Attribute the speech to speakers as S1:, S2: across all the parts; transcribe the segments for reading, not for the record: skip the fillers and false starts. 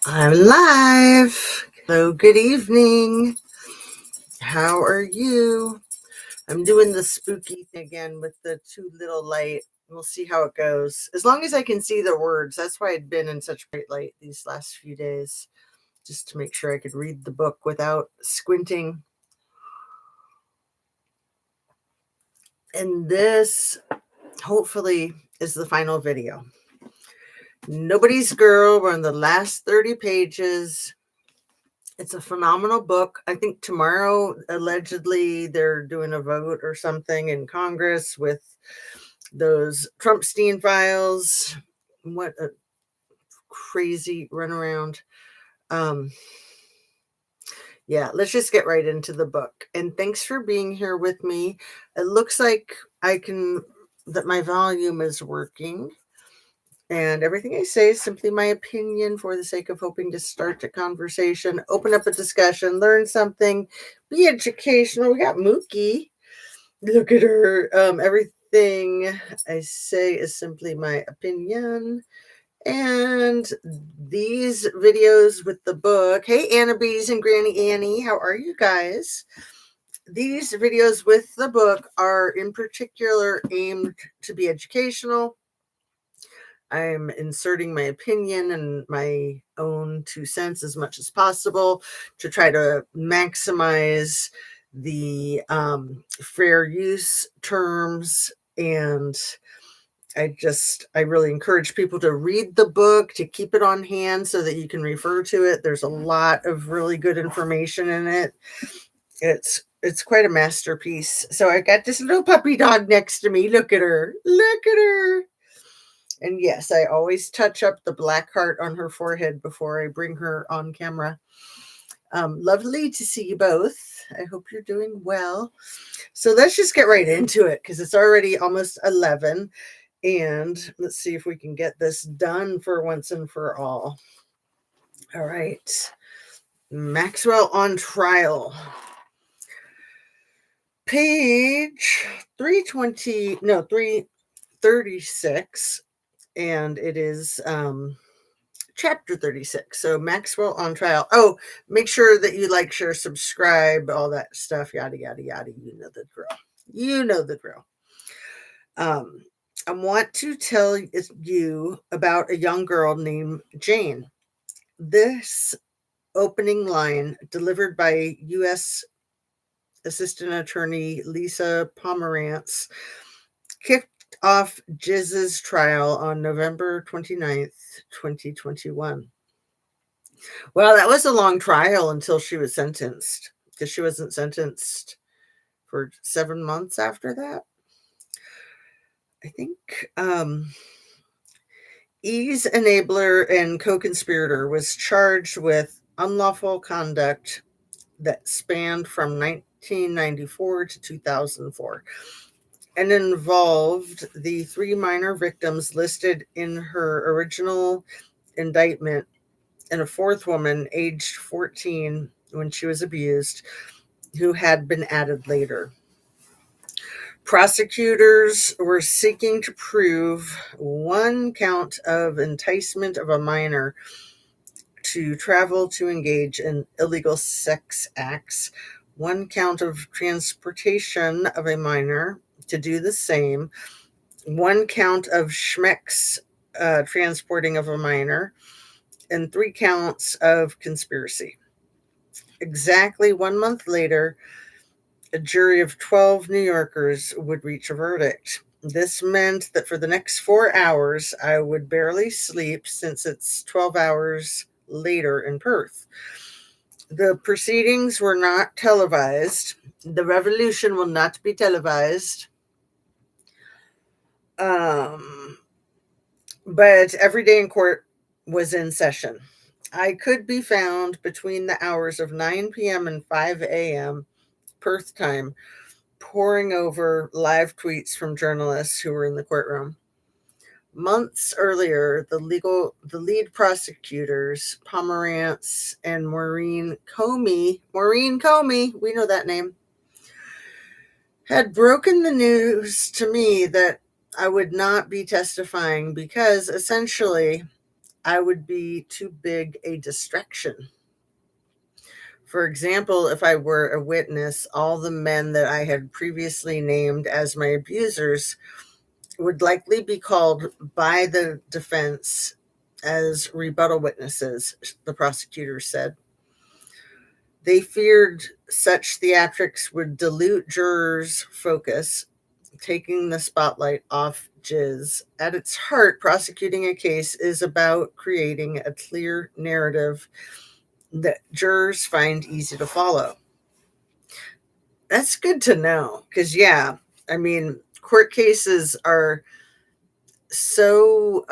S1: I'm live. Hello, good evening. How are you? I'm doing the spooky thing again with the too little light. We'll see how it goes. As long as I can see the words. That's why I'd been in such bright light these last few days, just to make sure I could read the book without squinting. And this, hopefully, is the final video. Nobody's Girl. We're on the last 30 pages. It's a phenomenal book. I think tomorrow, allegedly, they're doing a vote or something in Congress with those Trumpstein files. What a crazy runaround. Yeah, let's just get right into the book. And thanks for being here with me. It looks like that my volume is working. And everything I say is simply my opinion for the sake of hoping to start a conversation, open up a discussion, learn something, be educational. We got Mookie. Look at her. Everything I say is simply my opinion. And these videos with the book. Hey, Annabees and Granny Annie. How are you guys? These videos with the book are in particular aimed to be educational. I'm inserting my opinion and my own 2 cents as much as possible to try to maximize the fair use terms. And I really encourage people to read the book, to keep it on hand so that you can refer to it. There's a lot of really good information in it. It's quite a masterpiece. So I got this little puppy dog next to me. Look at her. Look at her. And yes, I always touch up the black heart on her forehead before I bring her on camera. Lovely to see you both. I hope you're doing well. So let's just get right into it because it's already almost 11. And let's see if we can get this done for once and for all. All right. Maxwell on trial. Page 336. And it is chapter 36. So Maxwell on trial. Oh, make sure that you like, share, subscribe, all that stuff, yada, yada, yada. You know the drill. You know the drill. I want to tell you about a young girl named Jane. This opening line, delivered by U.S. Assistant Attorney Lisa Pomerantz, kicked off Jiz's trial on November 29th, 2021. Well, that was a long trial until she was sentenced, because she wasn't sentenced for 7 months after that. I think E's enabler and co-conspirator was charged with unlawful conduct that spanned from 1994 to 2004. And involved the 3 minor victims listed in her original indictment and a 4th woman aged 14 when she was abused, who had been added later. Prosecutors were seeking to prove 1 count of enticement of a minor to travel to engage in illegal sex acts, 1 count of transportation of a minor to do the same, 1 count of schmecks transporting of a minor, and 3 counts of conspiracy. Exactly 1 month later, a jury of 12 New Yorkers would reach a verdict. This meant that for the next 4 hours, I would barely sleep since it's 12 hours later in Perth. The proceedings were not televised. The revolution will not be televised. But every day in court was in session. I could be found between the hours of 9 p.m. and 5 a.m. Perth time, poring over live tweets from journalists who were in the courtroom. Months earlier, the lead prosecutors, Pomerantz and Maureen Comey, we know that name, had broken the news to me that I would not be testifying because essentially I would be too big a distraction. For example, if I were a witness, all the men that I had previously named as my abusers would likely be called by the defense as rebuttal witnesses, the prosecutor said. They feared such theatrics would dilute jurors' focus, taking the spotlight off Jiz. At its heart, prosecuting a case is about creating a clear narrative that jurors find easy to follow. That's good to know because, yeah, I mean, court cases are so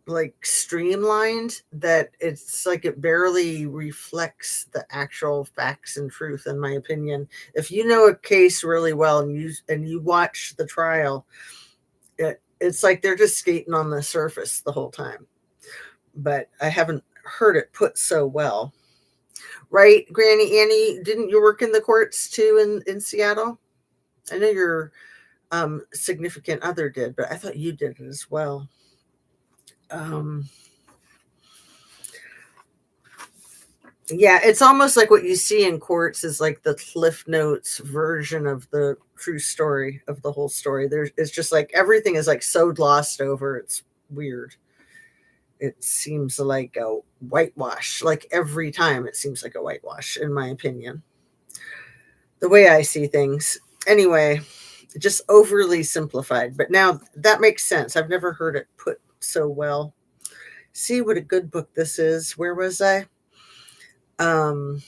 S1: like streamlined that it's like it barely reflects the actual facts and truth, in my opinion. If you know a case really well and you watch the trial, it's like they're just skating on the surface the whole time. But I haven't heard it put so well. Right, Granny Annie, didn't you work in the courts too in Seattle? I know your significant other did, but I thought you did it as well. Um, yeah, it's almost like what you see in courts is like the Cliff Notes version of the true story of the whole story. It's just like everything is like so glossed over. It's weird. It seems like a whitewash. Like every time, it seems like a whitewash, in my opinion. The way I see things. Anyway, just overly simplified. But now that makes sense. I've never heard it put so well. See what a good book this is. Where was I? Um,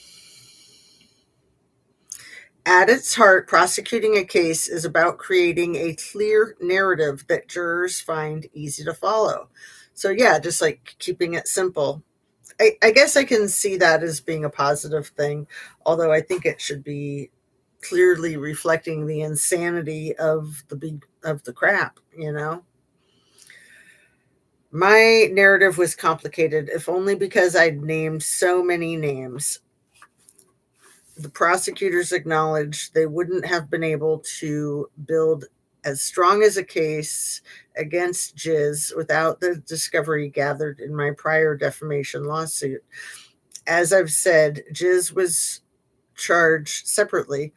S1: At its heart, prosecuting a case is about creating a clear narrative that jurors find easy to follow. So, yeah, just like keeping it simple. I guess I can see that as being a positive thing, although I think it should be clearly reflecting the insanity of the crap, you know. My narrative was complicated, if only because I'd named so many names. The prosecutors acknowledged they wouldn't have been able to build as strong as a case against Jiz without the discovery gathered in my prior defamation lawsuit. As I've said, Jiz was charged separately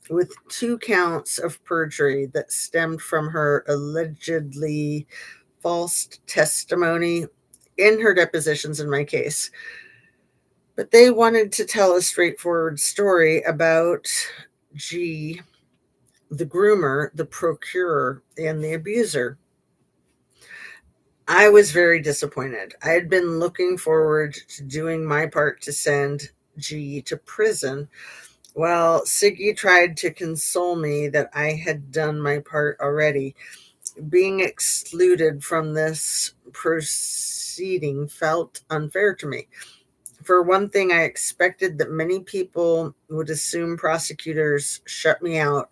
S1: with 2 counts of perjury that stemmed from her allegedly false testimony in her depositions in my case. But they wanted to tell a straightforward story about G, the groomer, the procurer, and the abuser. I was very disappointed. I had been looking forward to doing my part to send G to prison. Well, Siggy tried to console me that I had done my part already. Being excluded from this proceeding felt unfair to me. For one thing, I expected that many people would assume prosecutors shut me out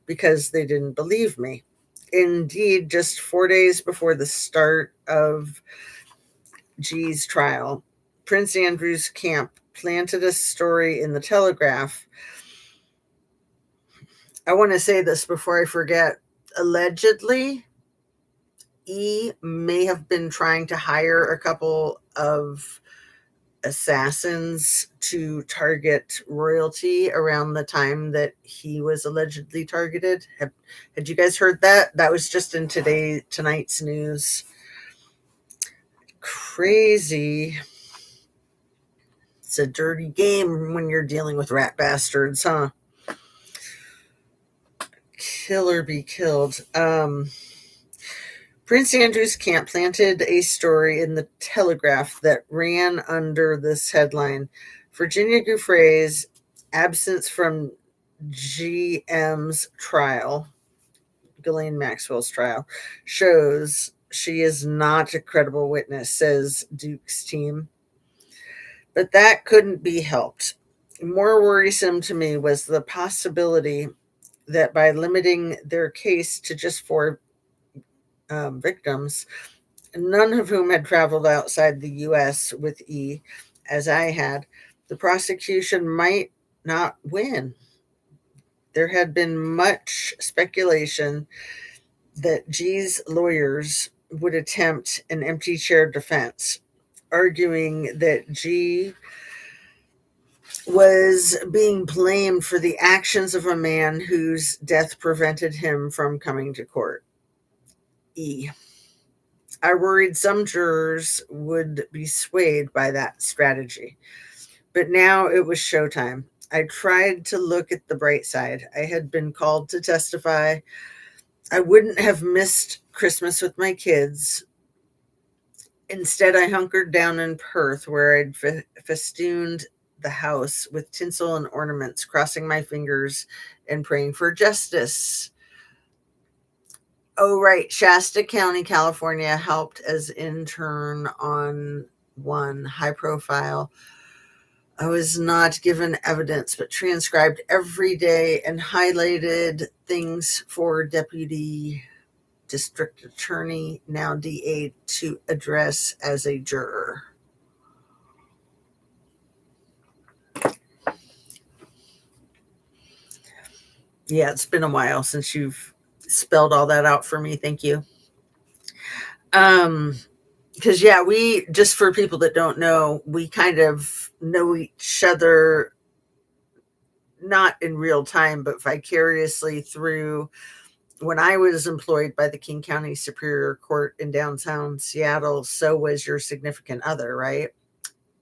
S1: because they didn't believe me. Indeed, just 4 days before the start of G's trial, Prince Andrew's camp planted a story in the Telegraph. I want to say this before I forget. Allegedly, E may have been trying to hire a couple of assassins to target royalty around the time that he was allegedly targeted. Had you guys heard that? That was just in tonight's news. Crazy. It's a dirty game when you're dealing with rat bastards, huh? Kill or be killed. Prince Andrew's camp planted a story in the Telegraph that ran under this headline: Virginia Giuffre's absence from GM's trial, Ghislaine Maxwell's trial, shows she is not a credible witness, says Duke's team. But that couldn't be helped. More worrisome to me was the possibility that by limiting their case to just 4 victims, none of whom had traveled outside the U.S. with E, as I had, the prosecution might not win. There had been much speculation that G's lawyers would attempt an empty chair defense, arguing that G was being blamed for the actions of a man whose death prevented him from coming to court. E. I worried some jurors would be swayed by that strategy. But now it was showtime. I tried to look at the bright side. I had been called to testify. I wouldn't have missed Christmas with my kids. Instead, I hunkered down in Perth, where I'd festooned the house with tinsel and ornaments, crossing my fingers and praying for justice. Oh, right. Shasta County, California helped as intern on one high profile. I was not given evidence, but transcribed every day and highlighted things for Deputy District Attorney, now DA, to address as a juror. Yeah, it's been a while since you've spelled all that out for me. Thank you. Because yeah, we, just for people that don't know, we kind of know each other, not in real time, but vicariously through when I was employed by the King County Superior Court in downtown Seattle. So was your significant other, right?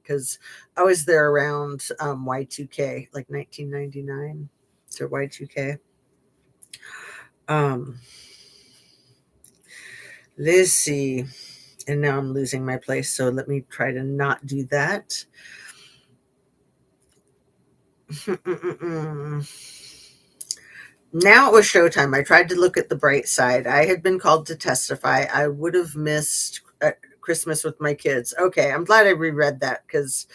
S1: Because I was there around Y2K, like 1999 to Y2K. Let's see. And now I'm losing my place, so let me try to not do that. Now it was showtime. I tried to look at the bright side. I had been called to testify. I would have missed Christmas with my kids. Okay, I'm glad I reread that because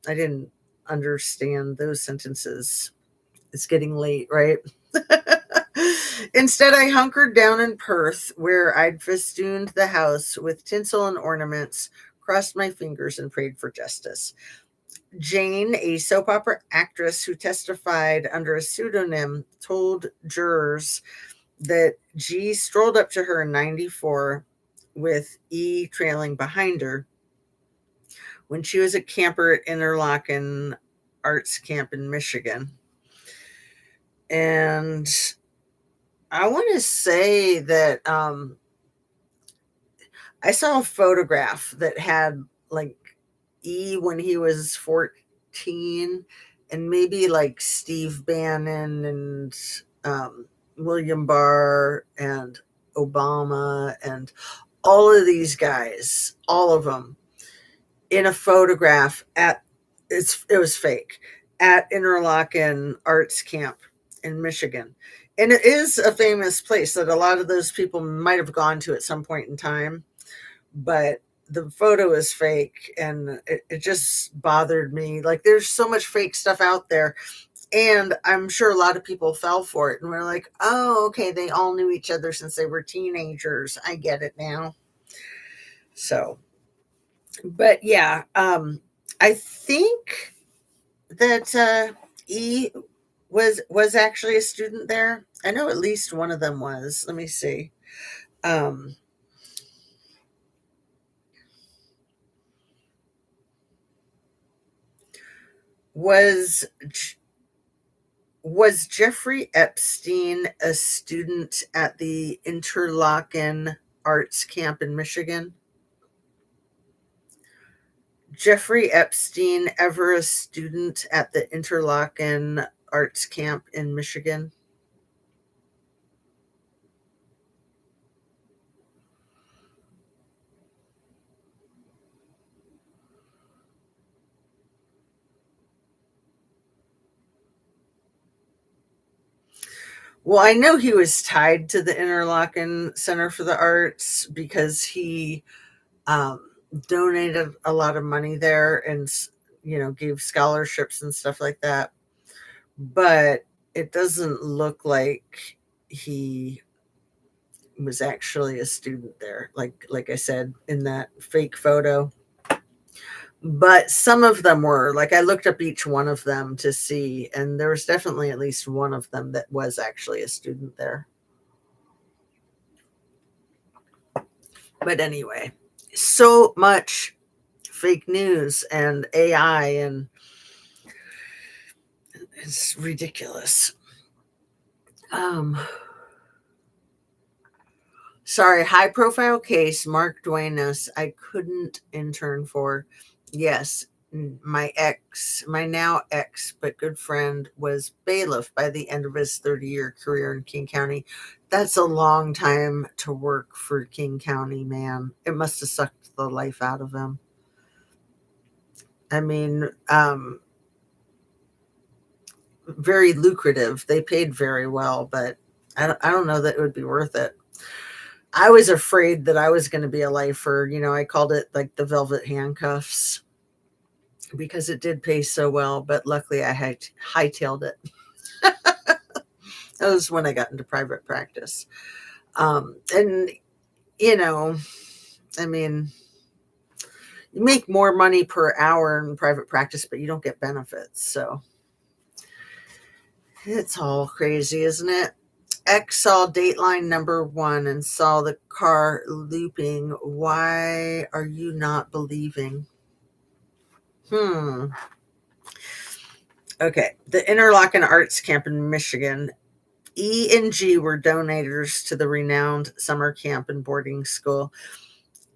S1: I didn't understand those sentences. It's getting late, right? Instead, I hunkered down in Perth, where I'd festooned the house with tinsel and ornaments, crossed my fingers, and prayed for justice. Jane, a soap opera actress who testified under a pseudonym, told jurors that G strolled up to her in 94 with E trailing behind her when she was a camper at Interlochen Arts Camp in Michigan. And I want to say that I saw a photograph that had like E when he was 14, and maybe like Steve Bannon and William Barr and Obama and all of these guys, all of them in a photograph at it was fake, at Interlochen Arts Camp in Michigan. And it is a famous place that a lot of those people might have gone to at some point in time, but the photo is fake, and it just bothered me. Like, there's so much fake stuff out there, and I'm sure a lot of people fell for it, and we're like, oh, okay, they all knew each other since they were teenagers. I get it now. So, but yeah, I think that E was actually a student there. I know at least one of them was. Let me see. Um, was was Jeffrey Epstein a student at the Interlochen Arts Camp in Michigan? Jeffrey Epstein ever a student at the Interlochen Arts Camp in Michigan? Well, I know he was tied to the Interlochen Center for the Arts because he um, donated a lot of money there and gave scholarships and stuff like that. But it doesn't look like he was actually a student there, like I said in that fake photo. But some of them were. Like, I looked up each one of them to see, and there was definitely at least one of them that was actually a student there. But anyway, so much fake news and AI, and it's ridiculous. Um, Sorry, high profile case, Mark Duenas, I couldn't intern for. Yes, my now ex, but good friend, was bailiff by the end of his 30-year career in King County. That's a long time to work for King County, man. It must have sucked the life out of him. I mean, very lucrative. They paid very well, but I don't know that it would be worth it. I was afraid that I was going to be a lifer. I called it like the velvet handcuffs because it did pay so well, but luckily I had hightailed it. That was when I got into private practice. And, you know, I mean, you make more money per hour in private practice, but you don't get benefits. So it's all crazy, isn't it? X saw Dateline #1 and saw the car looping. Why are you not believing? Hmm. Okay. The Interlochen Arts Camp in Michigan. E and G were donators to the renowned summer camp and boarding school.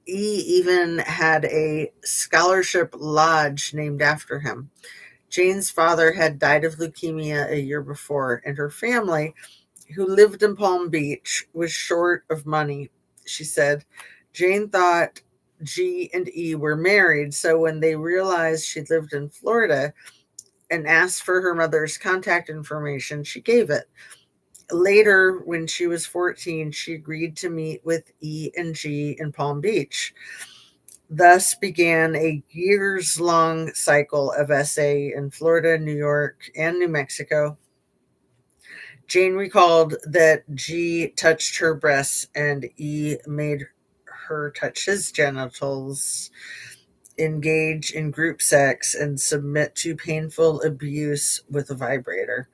S1: E even had a scholarship lodge named after him. Jane's father had died of leukemia a year before, and her family, who lived in Palm Beach, was short of money. She said, Jane thought G and E were married, so when they realized she lived in Florida and asked for her mother's contact information, she gave it. Later, when she was 14, she agreed to meet with E and G in Palm Beach. Thus began a years long cycle of SA in Florida, New York, and New Mexico. Jane recalled that G touched her breasts and E made her touch his genitals, engage in group sex, and submit to painful abuse with a vibrator.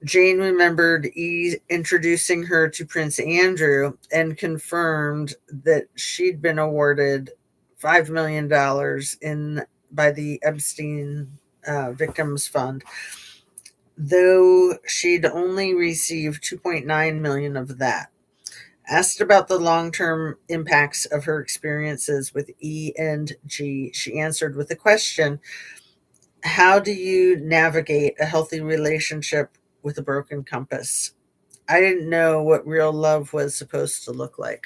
S1: Jane remembered E introducing her to Prince Andrew and confirmed that she'd been awarded $5 million by the Epstein Victims Fund, though she'd only received 2.9 million of that. Asked about the long-term impacts of her experiences with E and G, she answered with a question: how do you navigate a healthy relationship with a broken compass? I didn't know what real love was supposed to look like.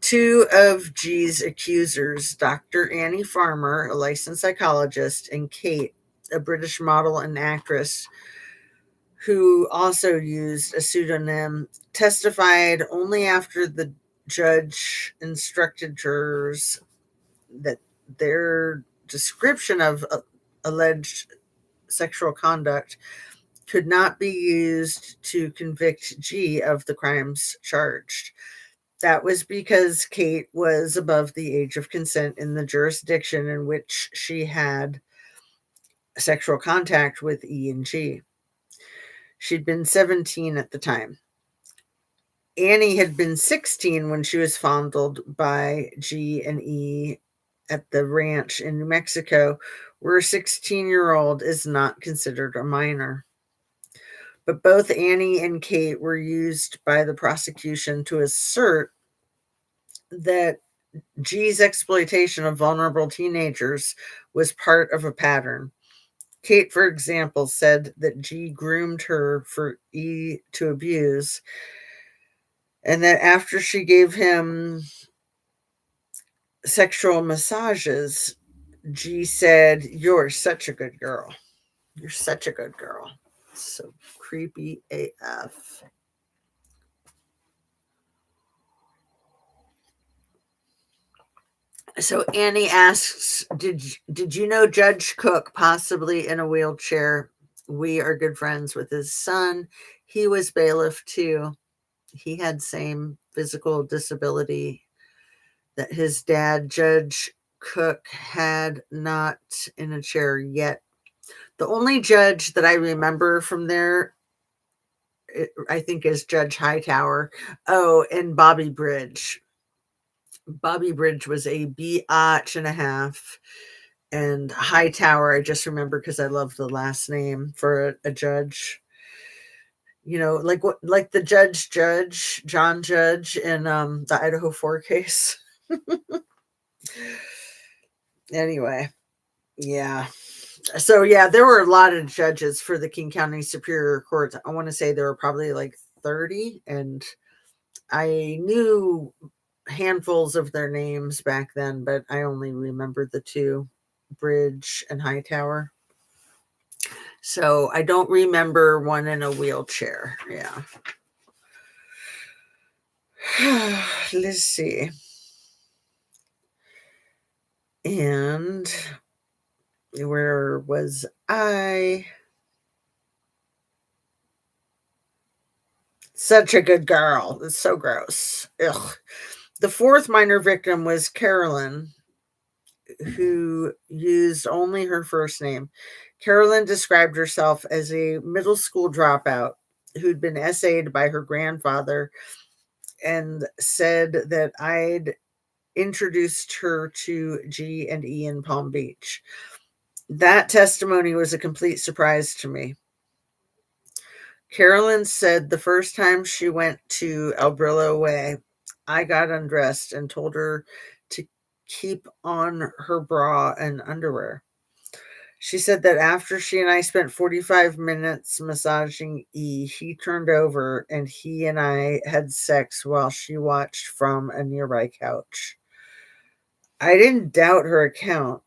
S1: Two of G's accusers, Dr. Annie Farmer, a licensed psychologist, and Kate, a British model and actress who also used a pseudonym, testified only after the judge instructed jurors that their description of alleged sexual conduct could not be used to convict G of the crimes charged. That was because Kate was above the age of consent in the jurisdiction in which she had sexual contact with E and G. She'd been 17 at the time. Annie had been 16 when she was fondled by G and E at the ranch in New Mexico, where a 16-year-old is not considered a minor. But both Annie and Kate were used by the prosecution to assert that G's exploitation of vulnerable teenagers was part of a pattern. Kate, for example, said that G groomed her for E to abuse, and that after she gave him sexual massages, G said, "You're such a good girl. You're such a good girl." So creepy AF. So Annie asks, did you know Judge Cook, possibly in a wheelchair? We are good friends with his son. He was bailiff too. He had same physical disability that his dad, Judge Cook, had, not in a chair yet. The only judge that I remember from there I think, as Judge Hightower. Oh, and Bobby Bridge. Bobby Bridge was a biatch and a half. And Hightower, I just remember because I love the last name for a judge. Like what, like the Judge John Judge in the Idaho 4 case. Anyway, yeah. So yeah, there were a lot of judges for the King County Superior Court. I want to say there were probably like 30, and I knew handfuls of their names back then, but I only remember the two, Bridge and Hightower. So I don't remember one in a wheelchair. Yeah. Let's see. And where was I? Such a good girl. It's so gross. Ugh. The fourth minor victim was Carolyn, who used only her first name. Carolyn described herself as a middle school dropout who'd been essayed by her grandfather, and said that I'd introduced her to G and E in Palm Beach. That testimony was a complete surprise to me. Carolyn said the first time she went to El Brillo Way, I got undressed and told her to keep on her bra and underwear. She said that after she and I spent 45 minutes massaging E, he turned over and he and I had sex while she watched from a nearby couch. I didn't doubt her account.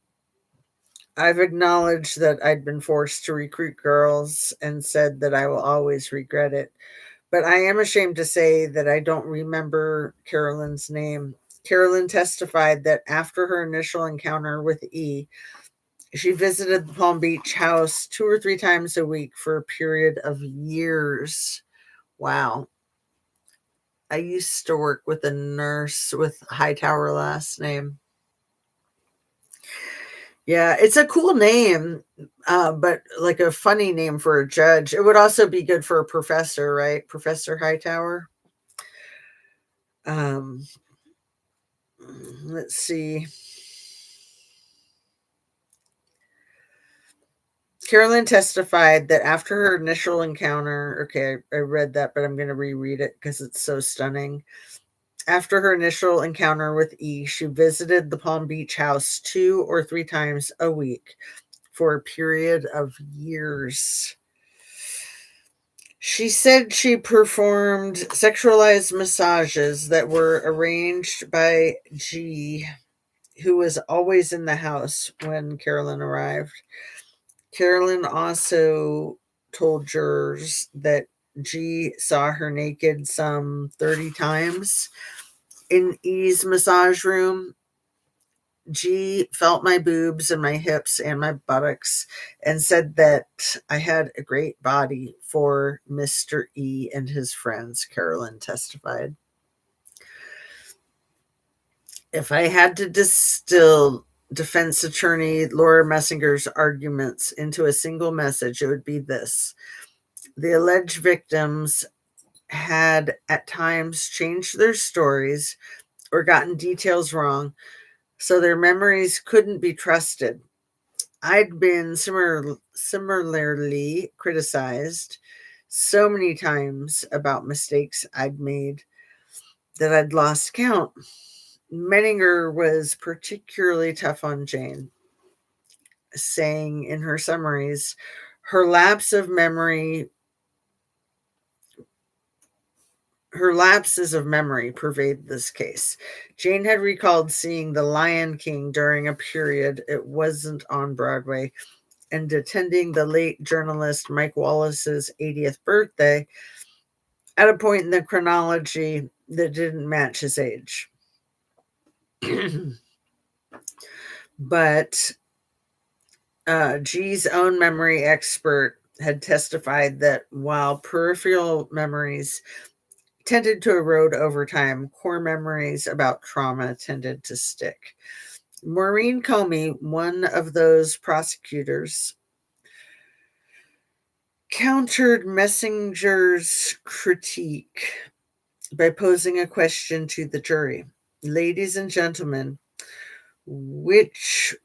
S1: I've acknowledged that I'd been forced to recruit girls and said that I will always regret it. But I am ashamed to say that I don't remember Carolyn's name. Carolyn testified that after her initial encounter with E, she visited the Palm Beach house 2 or 3 times a week for a period of years. Wow. I used to work with a nurse with Hightower last name. Yeah, it's a cool name, but like a funny name for a judge. It would also be good for a professor, right? Professor Hightower. Um, let's see. Carolyn testified that after her initial encounter, okay, I read that, but I'm going to reread it because it's so stunning. After her initial encounter with E, she visited the Palm Beach house 2 or 3 times a week for a period of years. She said she performed sexualized massages that were arranged by G, who was always in the house when Carolyn arrived. Carolyn also told jurors that G saw her naked some 30 times in E's massage room. G felt my boobs and my hips and my buttocks and said that I had a great body for Mr. E and his friends, Carolyn testified. If I had to distill defense attorney Laura Messinger's arguments into a single message, it would be this. The alleged victims had at times changed their stories or gotten details wrong, so their memories couldn't be trusted. I'd been similarly criticized so many times about mistakes I'd made that I'd lost count. Menninger was particularly tough on Jane, saying in her summaries, her lapses of memory pervade this case. Jane had recalled seeing The Lion King during a period it wasn't on Broadway and attending the late journalist Mike Wallace's 80th birthday at a point in the chronology that didn't match his age. But G's own memory expert had testified that while peripheral memories tended to erode over time, core memories about trauma tended to stick. Maureen Comey, one of those prosecutors, countered Messenger's critique by posing a question to the jury. Ladies and gentlemen, which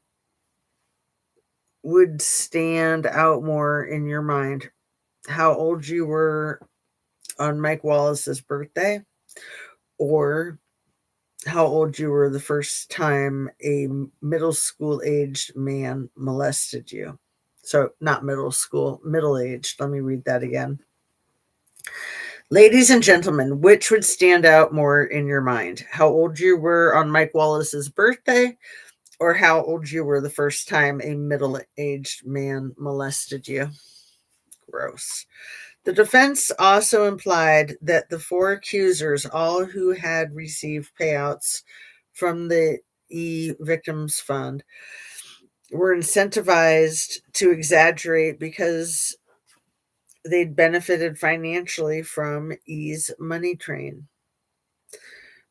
S1: would stand out more in your mind? How old you were on Mike Wallace's birthday, or how old you were the first time a middle school aged man molested you? So, not middle school, middle aged. Let me read that again. Ladies and gentlemen, which would stand out more in your mind? How old you were on Mike Wallace's birthday, or how old you were the first time a middle aged man molested you? Gross. The defense also implied that the four accusers, all who had received payouts from the Victims Fund, were incentivized to exaggerate because they'd benefited financially from E's money train.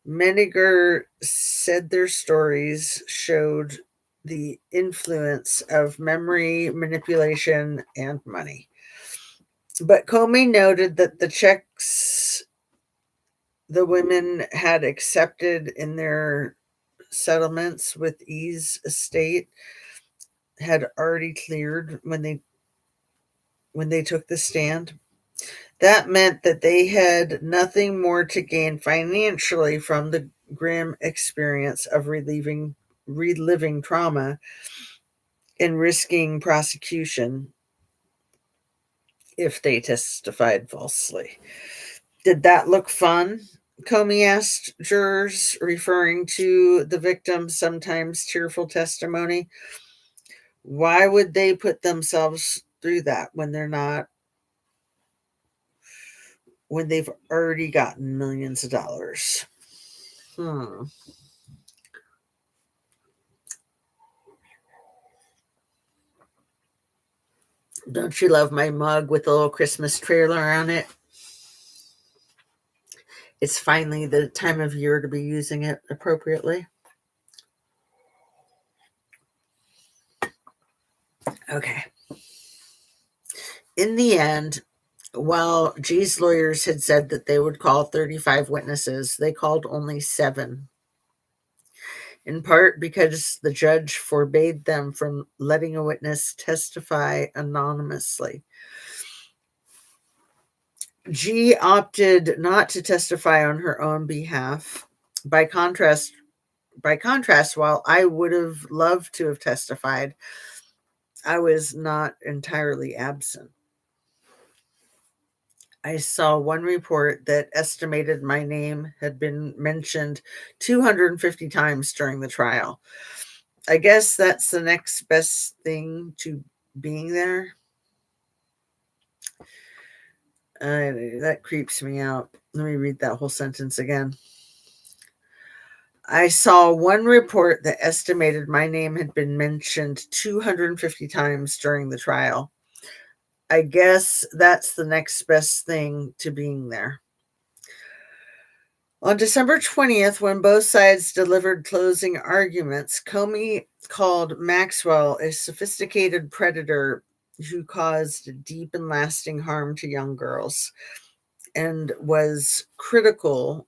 S1: Menninger said their stories showed the influence of memory manipulation and money. But Comey noted that the checks the women had accepted in their settlements with E's estate had already cleared when they took the stand. That meant that they had nothing more to gain financially from the grim experience of reliving trauma and risking prosecution if they testified falsely. Did that look fun? Comey asked jurors, referring to the victim's sometimes tearful testimony. Why would they put themselves through that when they've already gotten millions of dollars? Don't you love my mug with a little Christmas trailer on it? It's finally the time of year to be using it appropriately. Okay. In the end, while G's lawyers had said that they would call 35 witnesses, they called only 7. In part because the judge forbade them from letting a witness testify anonymously. G opted not to testify on her own behalf. By contrast, while I would have loved to have testified, I was not entirely absent. I saw one report that estimated my name had been mentioned 250 times during the trial. I guess that's the next best thing to being there. That creeps me out. Let me read that whole sentence again. I saw one report that estimated my name had been mentioned 250 times during the trial. I guess that's the next best thing to being there. On December 20th, when both sides delivered closing arguments, Comey called Maxwell a sophisticated predator who caused deep and lasting harm to young girls and was critical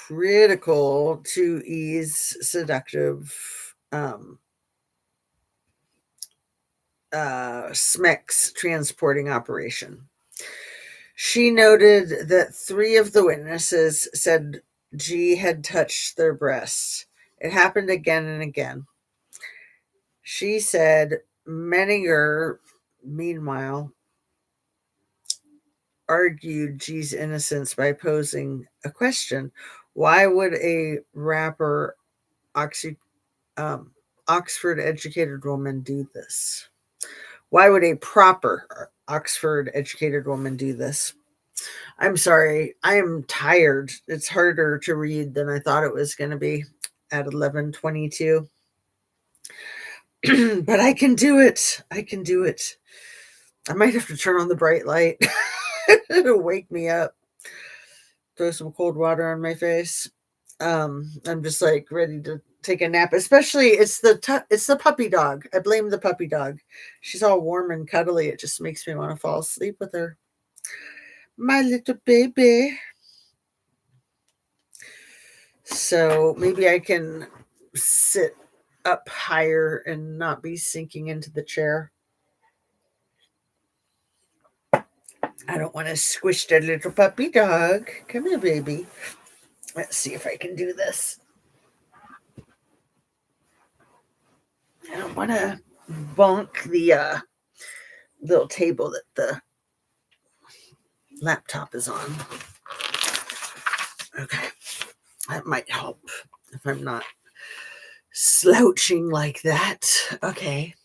S1: to E's seductive SMEX transporting operation. She noted that 3 of the witnesses said G had touched their breasts. It happened again and again. She said Menninger, meanwhile, argued G's innocence by posing a question. Why would a rapper Oxford-educated woman do this? Why would a proper Oxford-educated woman do this? I'm sorry. I am tired. It's harder to read than I thought it was going to be at 11:22. But I can do it. I can do it. I might have to turn on the bright light. It'll wake me up. Throw some cold water on my face. I'm just like ready to take a nap. Especially it's the puppy dog. I blame the puppy dog. She's all warm and cuddly. It just makes me want to fall asleep with her. My little baby. So maybe I can sit up higher and not be sinking into the chair. I don't want to squish that little puppy dog. Come here, baby. Let's see if I can do this. I don't want to bonk the little table that the laptop is on. Okay, that might help if I'm not slouching like that. Okay.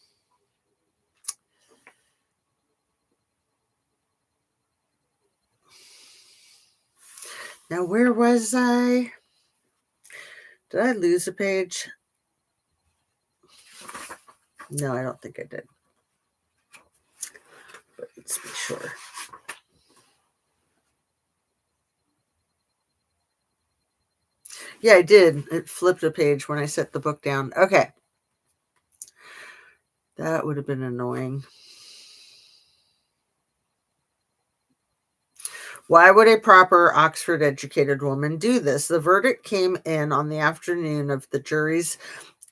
S1: Now, where was I? Did I lose a page? No, I don't think I did. But let's be sure. Yeah, I did. It flipped a page when I set the book down. Okay. That would have been annoying. Why would a proper Oxford-educated woman do this? The verdict came in on the afternoon of the jury's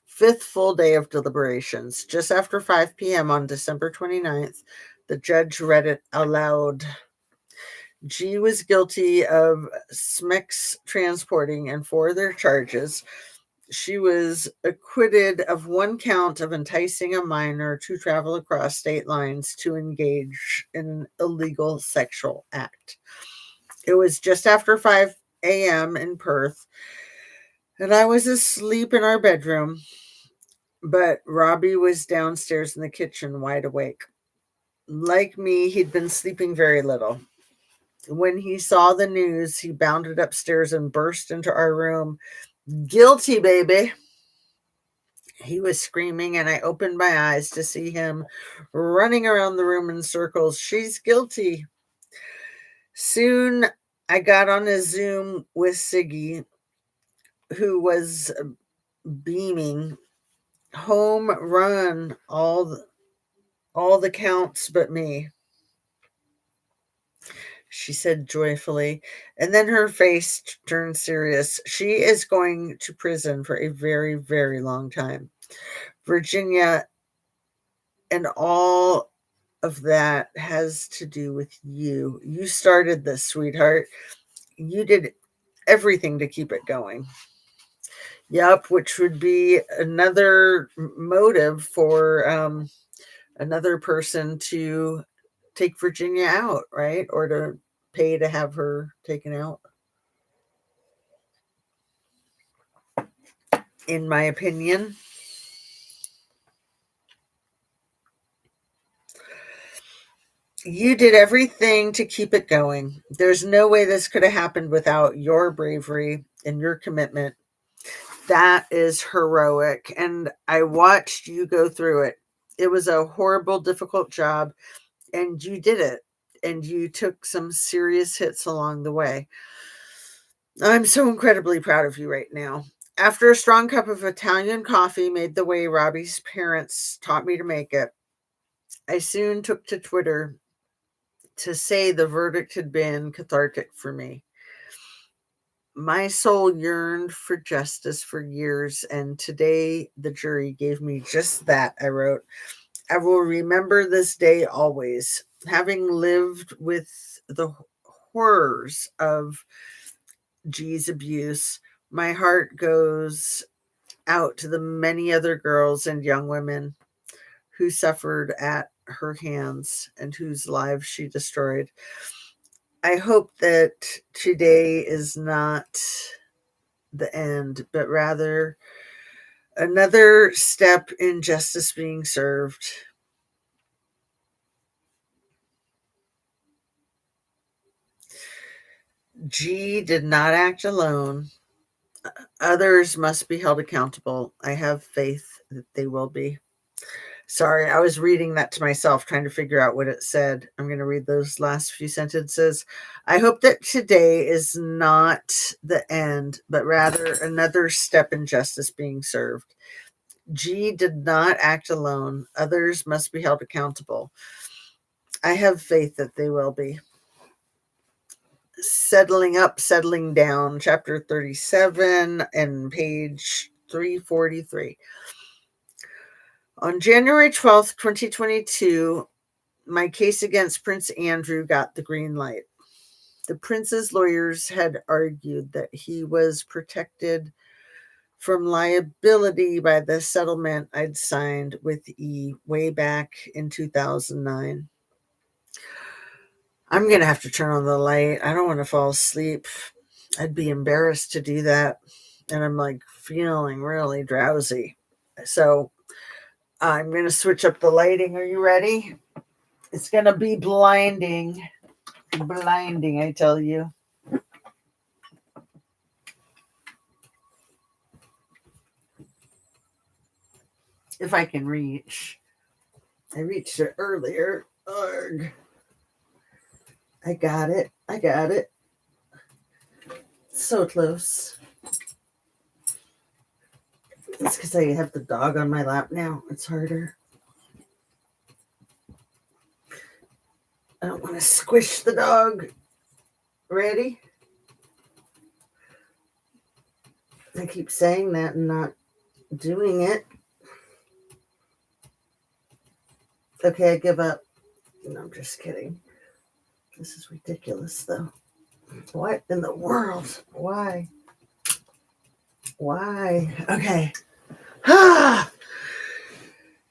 S1: fifth full day of deliberations. Just after 5 p.m. on December 29th, the judge read it aloud. G was guilty of SMEX transporting and 4 other charges. She was acquitted of 1 count of enticing a minor to travel across state lines to engage in an illegal sexual act. It was just after 5 a.m. in Perth, and I was asleep in our bedroom, but Robbie was downstairs in the kitchen wide awake. Like me, he'd been sleeping very little. When he saw the news, he bounded upstairs and burst into our room. Guilty, baby. He was screaming, and I opened my eyes to see him running around the room in circles. She's guilty. Soon, I got on a Zoom with Siggy, who was beaming. Home run, all the counts but me, she said joyfully, and then her face turned serious. She is going to prison for a very, very long time. Virginia, and all of that has to do with you. You started this, sweetheart. You did everything to keep it going. Yep, which would be another motive for another person to take Virginia out, right? Or to pay to have her taken out. In my opinion. You did everything to keep it going. There's no way this could have happened without your bravery and your commitment. That is heroic. And I watched you go through it. It was a horrible, difficult job, and you did it. And you took some serious hits along the way. I'm so incredibly proud of you right now. After a strong cup of Italian coffee made the way Robbie's parents taught me to make it, I soon took to Twitter to say the verdict had been cathartic for me. My soul yearned for justice for years, and today the jury gave me just that, I wrote. I will remember this day always. Having lived with the horrors of G's abuse, my heart goes out to the many other girls and young women who suffered at her hands and whose lives she destroyed. I hope that today is not the end, but rather another step in justice being served. G did not act alone. Others must be held accountable. I have faith that they will be. Sorry, I was reading that to myself, trying to figure out what it said. I'm going to read those last few sentences. I hope that today is not the end, but rather another step in justice being served. G did not act alone. Others must be held accountable. I have faith that they will be. Settling up, settling down, chapter 37 and page 343. On January 12th, 2022, my case against Prince Andrew got the green light. The prince's lawyers had argued that he was protected from liability by the settlement I'd signed with E way back in 2009. I'm going to have to turn on the light. I don't want to fall asleep. I'd be embarrassed to do that. And I'm like feeling really drowsy. So I'm going to switch up the lighting. Are you ready? It's going to be blinding. Blinding, I tell you. If I can reach. I reached it earlier. Ugh. I got it. I got it. So close. It's because I have the dog on my lap now. It's harder. I don't want to squish the dog. Ready? I keep saying that and not doing it. Okay, I give up. No, I'm just kidding. This is ridiculous, though. What in the world? Why? Why? Okay. Ah,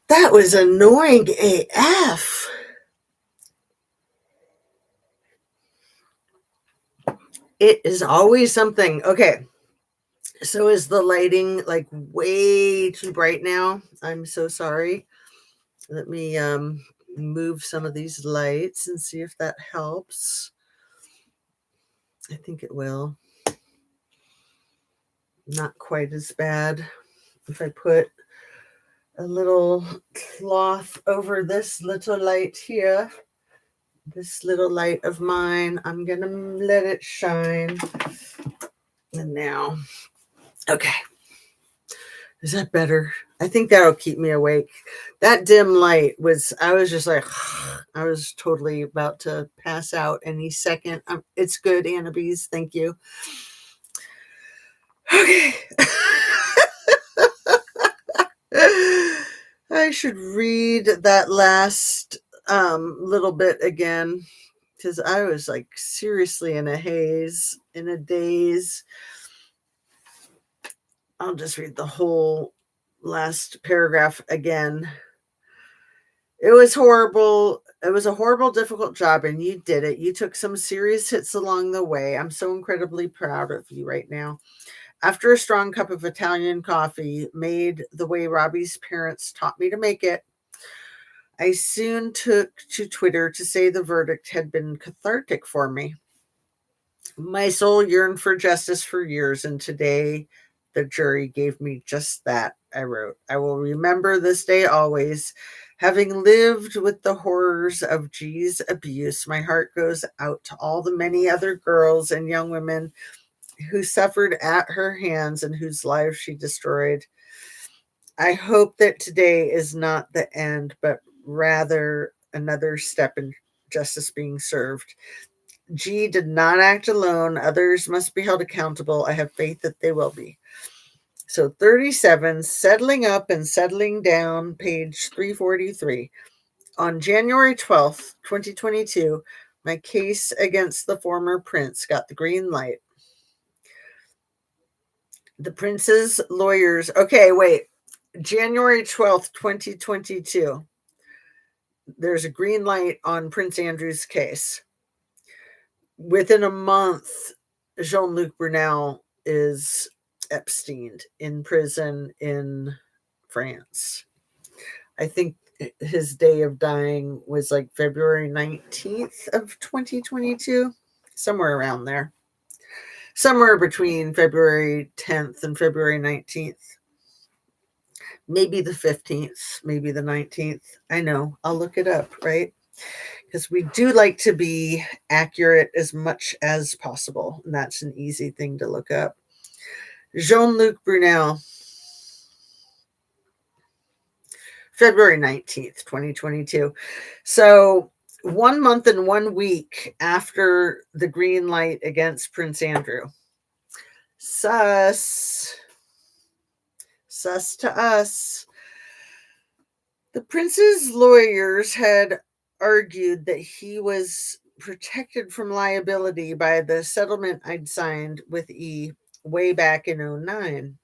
S1: that was annoying AF. It is always something. Okay. So is the lighting like way too bright now? I'm so sorry. Let me move some of these lights and see if that helps. I think it will. Not quite as bad. If I put a little cloth over this little light here, this little light of mine, I'm going to let it shine. And now, okay. Is that better? I think that'll keep me awake. That dim light was, I was just like, I was totally about to pass out any second. It's good, Annabise. Thank you. Okay. I should read that last little bit again because I was like seriously in a haze, in a daze. I'll just read the whole last paragraph again. It was horrible. It was a horrible, difficult job, and you did it. You took some serious hits along the way. I'm so incredibly proud of you right now. After a strong cup of Italian coffee made the way Robbie's parents taught me to make it, I soon took to Twitter to say the verdict had been cathartic for me. My soul yearned for justice for years, and today the jury gave me just that. I wrote, I will remember this day always. Having lived with the horrors of G's abuse, my heart goes out to all the many other girls and young women who suffered at her hands and whose lives she destroyed. I hope that today is not the end, but rather another step in justice being served. G did not act alone. Others must be held accountable. I have faith that they will be. So 37, settling up and settling down, page 343. On January 12th, 2022, my case against the former prince got the green light. The prince's lawyers, okay, wait, January 12th, 2022, there's a green light on Prince Andrew's case. Within a month, Jean-Luc Brunel is Epsteined in prison in France. I think his day of dying was like February 19th of 2022, somewhere around there. Somewhere between February 10th and February 19th. Maybe the 15th, maybe the 19th. I know, I'll look it up, right? Because we do like to be accurate as much as possible. And that's an easy thing to look up. Jean-Luc Brunel, February 19th, 2022. So 1 month and 1 week after the green light against Prince Andrew. Sus to us. The prince's lawyers had argued that he was protected from liability by the settlement I'd signed with E way back in 2009.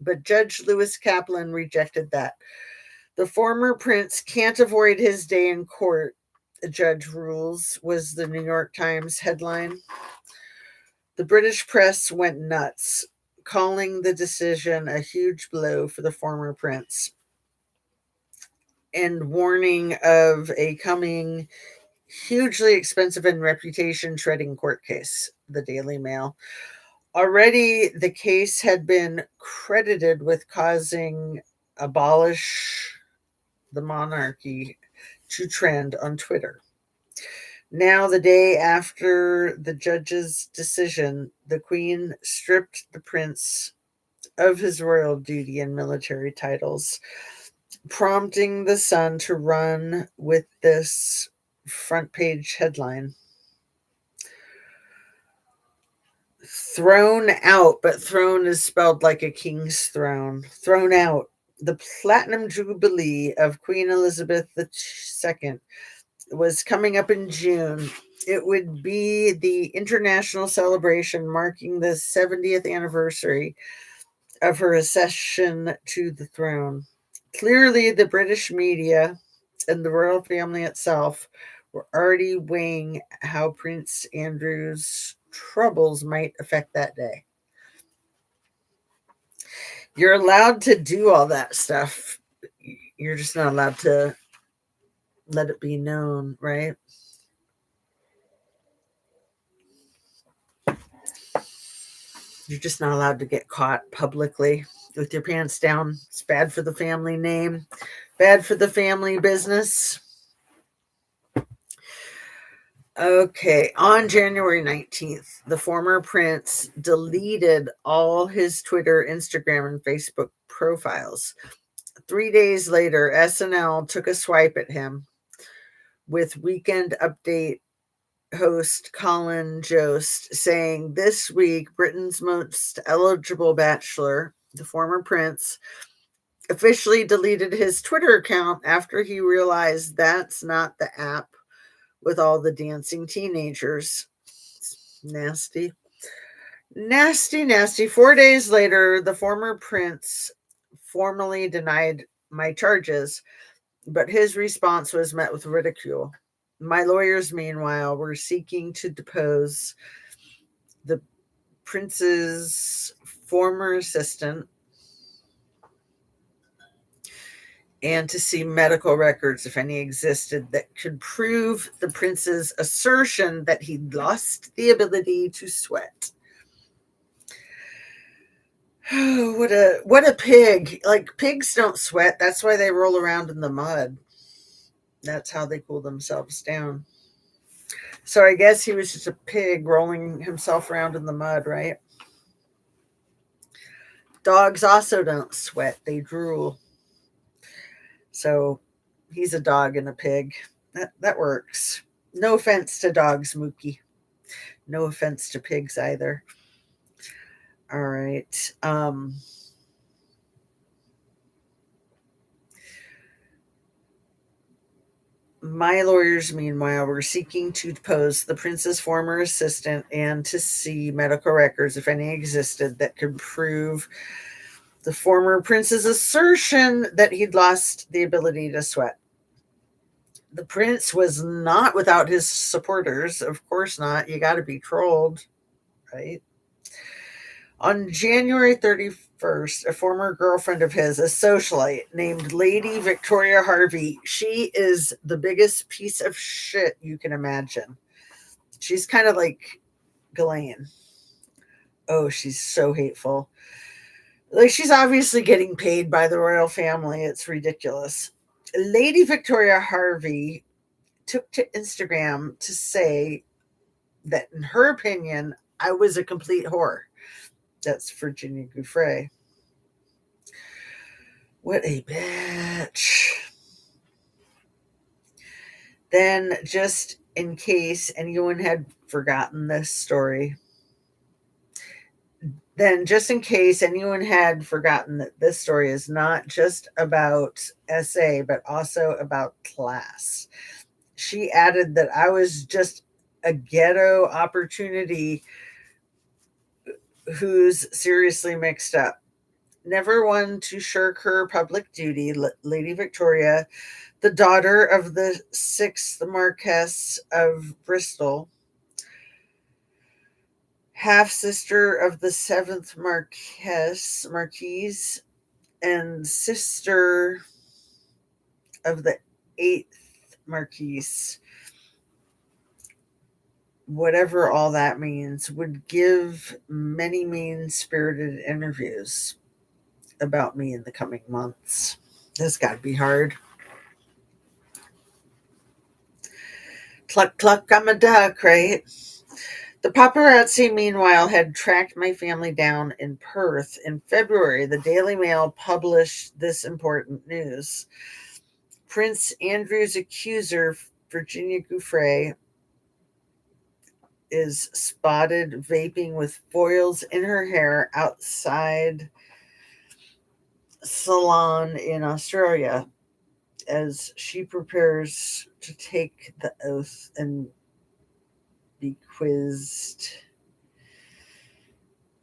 S1: But Judge Lewis Kaplan rejected that. The former prince can't avoid his day in court, the judge rules, was the New York Times headline. The British press went nuts, calling the decision a huge blow for the former prince and warning of a coming hugely expensive and reputation shredding court case, the Daily Mail. Already, the case had been credited with causing abolish the monarchy to trend on Twitter. Now, the day after the judge's decision, the Queen stripped the prince of his royal duty and military titles, prompting the Sun to run with this front page headline. Thrown out, but throne is spelled like a king's throne. Thrown out. The Platinum Jubilee of Queen Elizabeth II was coming up in June. It would be the international celebration marking the 70th anniversary of her accession to the throne. Clearly, the British media and the royal family itself were already weighing how Prince Andrew's troubles might affect that day. You're allowed to do all that stuff. You're just not allowed to let it be known, right? You're just not allowed to get caught publicly with your pants down. It's bad for the family name, bad for the family business. Okay, on January 19th, the former prince deleted all his Twitter, Instagram, and Facebook profiles. 3 days later, SNL took a swipe at him with Weekend Update host Colin Jost saying, "This week, Britain's most eligible bachelor, the former prince, officially deleted his Twitter account after he realized that's not the app with all the dancing teenagers." Nasty. Nasty, nasty. 4 days later, the former prince formally denied my charges, but his response was met with ridicule. My lawyers, meanwhile, were seeking to depose the prince's former assistant and to see medical records, if any existed, that could prove the prince's assertion that he lost the ability to sweat. Oh, what a pig. Like, pigs don't sweat. That's why they roll around in the mud. That's how they cool themselves down. So I guess he was just a pig rolling himself around in the mud, right? Dogs also don't sweat. They drool. So he's a dog and a pig. That works. No offense to dogs, Mookie. No offense to pigs either. All right. My lawyers, meanwhile, were seeking to depose the prince's former assistant and to see medical records, if any existed, that could prove the former prince's assertion that he'd lost the ability to sweat. The prince was not without his supporters. Of course not. You got to be trolled, right? On January 31st, a former girlfriend of his, a socialite named Lady Victoria Harvey, she is the biggest piece of shit you can imagine. She's kind of like Ghislaine. Oh, she's so hateful. Like, she's obviously getting paid by the royal family. It's ridiculous. Lady Victoria Harvey took to Instagram to say that, in her opinion, I was a complete whore. That's Virginia Giuffre. What a bitch. Then, just in case anyone had forgotten this story, that this story is not just about SA, but also about class. She added that I was just a ghetto opportunity who's seriously mixed up. Never one to shirk her public duty, Lady Victoria, the daughter of the 6th Marquess of Bristol, half sister of the 7th Marquise, and sister of the 8th Marquise, whatever all that means, would give many mean spirited interviews about me in the coming months. This got to be hard. Cluck, cluck, I'm a duck, right? The paparazzi, meanwhile, had tracked my family down in Perth. In February, the Daily Mail published this important news. Prince Andrew's accuser, Virginia Giuffre, is spotted vaping with foils in her hair outside salon in Australia as she prepares to take the oath and be quizzed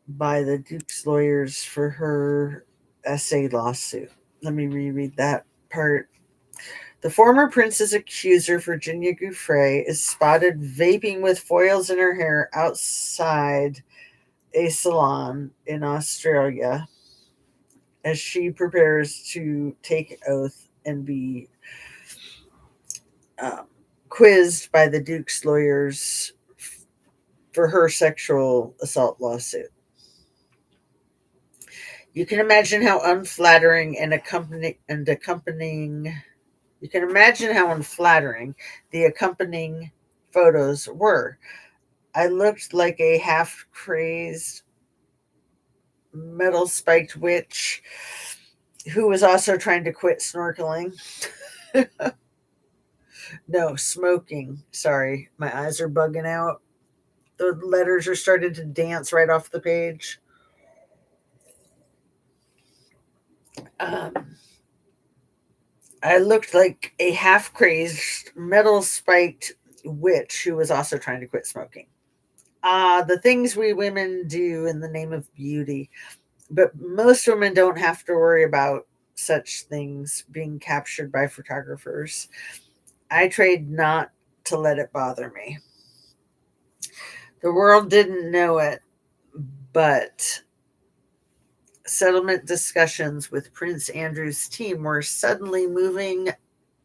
S1: by the Duke's lawyers for her essay lawsuit. Let me reread that part. The former prince's accuser, Virginia Giuffre, is spotted vaping with foils in her hair outside a salon in Australia as she prepares to take oath and be quizzed by the Duke's lawyers for her sexual assault lawsuit. You can imagine how unflattering you can imagine how unflattering the accompanying photos were. I looked like a half crazed, metal spiked witch who was also trying to quit snorkeling. No, smoking. Sorry, my eyes are bugging out. The letters are starting to dance right off the page. Um, I looked like a half crazed, metal spiked witch who was also trying to quit smoking. The things we women do in the name of beauty. But most women don't have to worry about such things being captured by photographers. I trade not to let it bother me. The world didn't know it, but settlement discussions with Prince Andrew's team were suddenly moving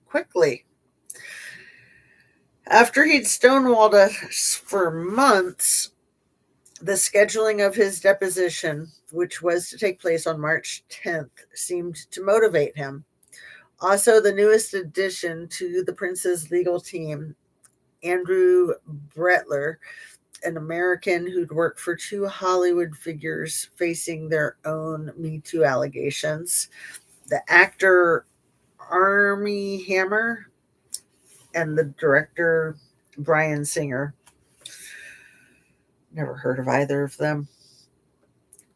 S1: quickly. After he'd stonewalled us for months, the scheduling of his deposition, which was to take place on March 10th, seemed to motivate him. Also, the newest addition to the Prince's legal team, Andrew Bretler, an American who'd worked for 2 Hollywood figures facing their own Me Too allegations, the actor Armie Hammer and the director Brian Singer. Never heard of either of them.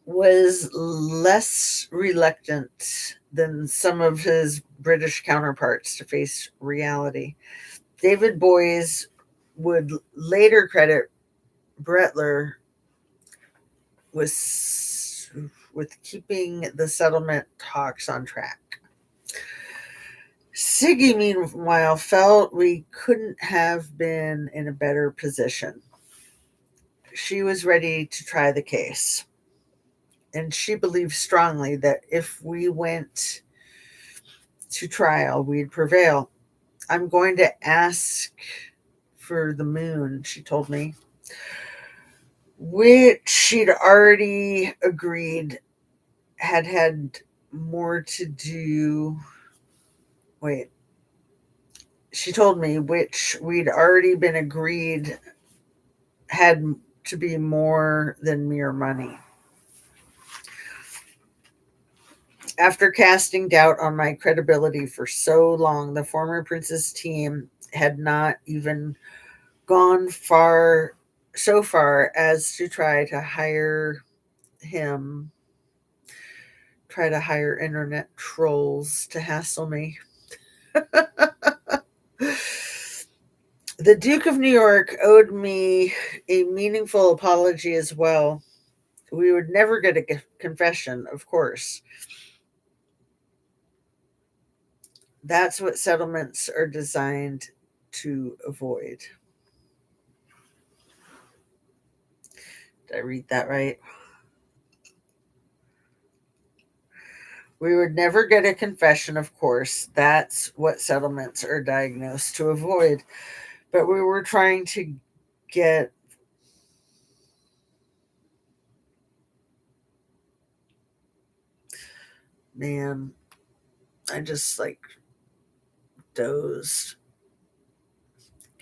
S1: Was less reluctant than some of his British counterparts to face reality. David Boies would later credit Bretler with keeping the settlement talks on track. Siggy, meanwhile, felt we couldn't have been in a better position. She was ready to try the case. And she believed strongly that if we went to trial, we'd prevail. I'm going to ask for the moon, she told me, which she'd already agreed had more to do. Wait, she told me, which we'd already been agreed had to be more than mere money. After casting doubt on my credibility for so long, the former prince's team had not even gone so far as to him, try to hire internet trolls to hassle me. The Duke of New York owed me a meaningful apology as well. We would never get a confession, of course. That's what settlements are designed to avoid. Did I read that right? We would never get a confession, of course. That's what settlements are diagnosed to avoid. But we were trying to get. Man, I just like dozed.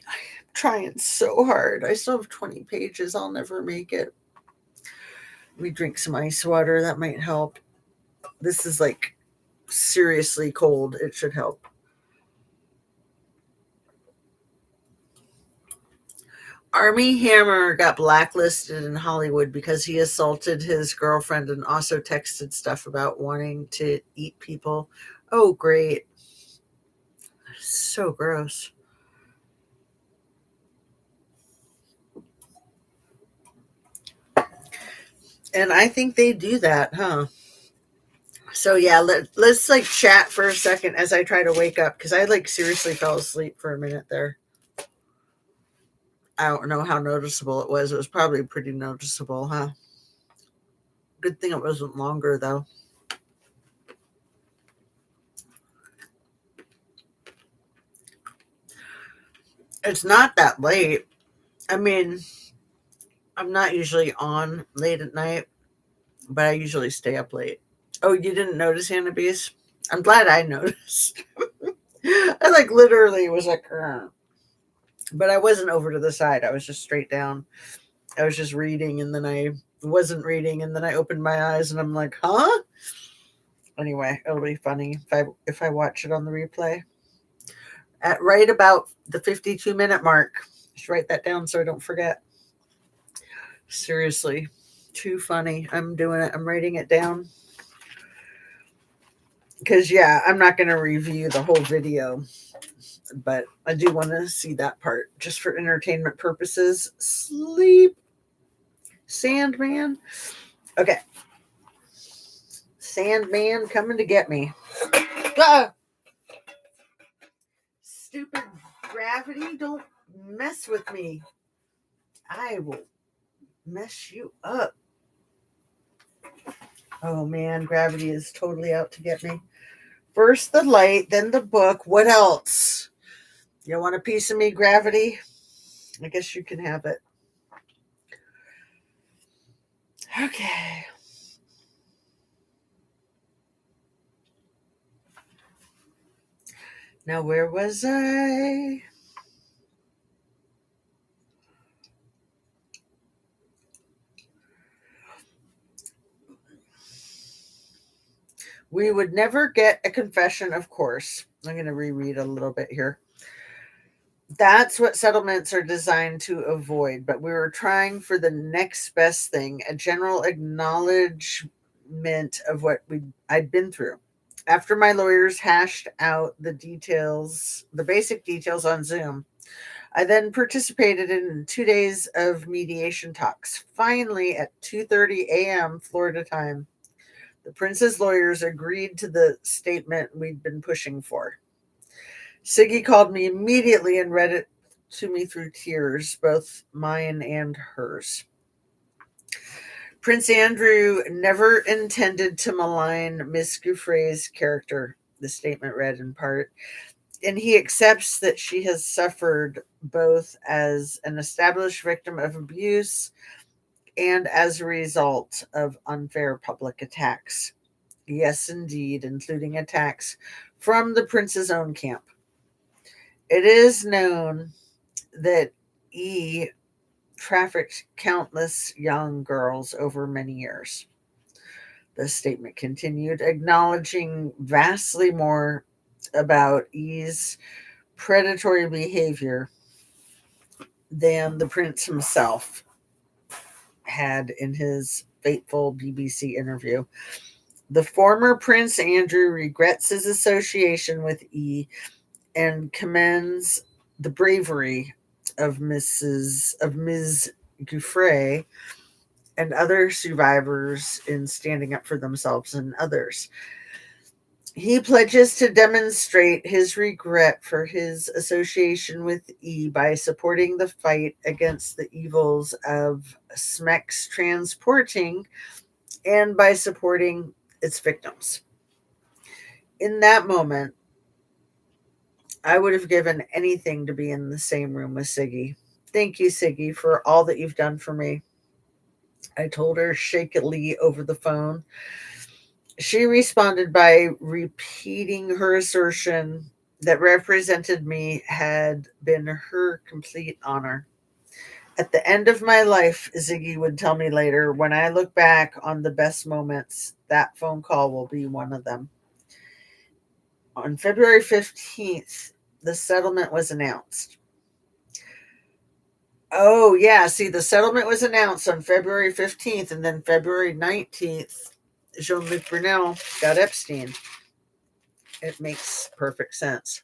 S1: I'm trying so hard. I still have 20 pages. I'll never make it. We drink some ice water. That might help. This is like seriously cold. It should help. Army Hammer got blacklisted in Hollywood because he assaulted his girlfriend and also texted stuff about wanting to eat people. Oh, great. So gross. And I think they do that, huh? So yeah, let's like chat for a second as I try to wake up because I like seriously fell asleep for a minute there. I don't know how noticeable it was. It was probably pretty noticeable, huh? Good thing it wasn't longer though. It's not that late. I mean, I'm not usually on late at night, but I usually stay up late. Oh, you didn't notice Hannah Bees? I'm glad I noticed. I like literally was like, "Ugh." But I wasn't over to the side. I was just straight down. I was just reading, and then I wasn't reading, and then I opened my eyes, and I'm like, huh? Anyway, it'll be funny if I watch it on the replay at right about the 52-minute mark. Just write that down so I don't forget. Seriously, too funny. I'm doing it. I'm writing it down because yeah, I'm not going to review the whole video, but I do want to see that part just for entertainment purposes. Sleep, Sandman. Okay, Sandman coming to get me. Ah! Stupid gravity, don't mess with me. I will mess you up. Oh man, gravity is totally out to get me. First the light, then the book. What else? You want a piece of me, gravity? I guess you can have it. Okay. Now, where was I? We would never get a confession, of course. I'm going to reread a little bit here. That's what settlements are designed to avoid. But we were trying for the next best thing, a general acknowledgement of what I'd been through. After my lawyers hashed out the details, the basic details on Zoom, I then participated in 2 days of mediation talks. Finally, at 2:30 a.m. Florida time, the prince's lawyers agreed to the statement we'd been pushing for. Siggy called me immediately and read it to me through tears, both mine and hers. Prince Andrew never intended to malign Miss Gouffre's character, the statement read in part, and he accepts that she has suffered both as an established victim of abuse and as a result of unfair public attacks. Yes, indeed, including attacks from the prince's own camp. It is known that E trafficked countless young girls over many years. The statement continued, acknowledging vastly more about E's predatory behavior than the prince himself had in his fateful BBC interview. The former Prince Andrew regrets his association with E and commends the bravery of Ms. Gouffre and other survivors in standing up for themselves and others. He pledges to demonstrate his regret for his association with E by supporting the fight against the evils of SMEX transporting and by supporting its victims. In that moment, I would have given anything to be in the same room with Siggy. Thank you, Siggy, for all that you've done for me. I told her shakily over the phone. She responded by repeating her assertion that represented me had been her complete honor. At the end of my life, Ziggy would tell me later, when I look back on the best moments, that phone call will be one of them. On February 15th, the settlement was announced. Oh, yeah. See, the settlement was announced on February 15th, and then February 19th, Jean Luc Brunel got Epstein. It makes perfect sense.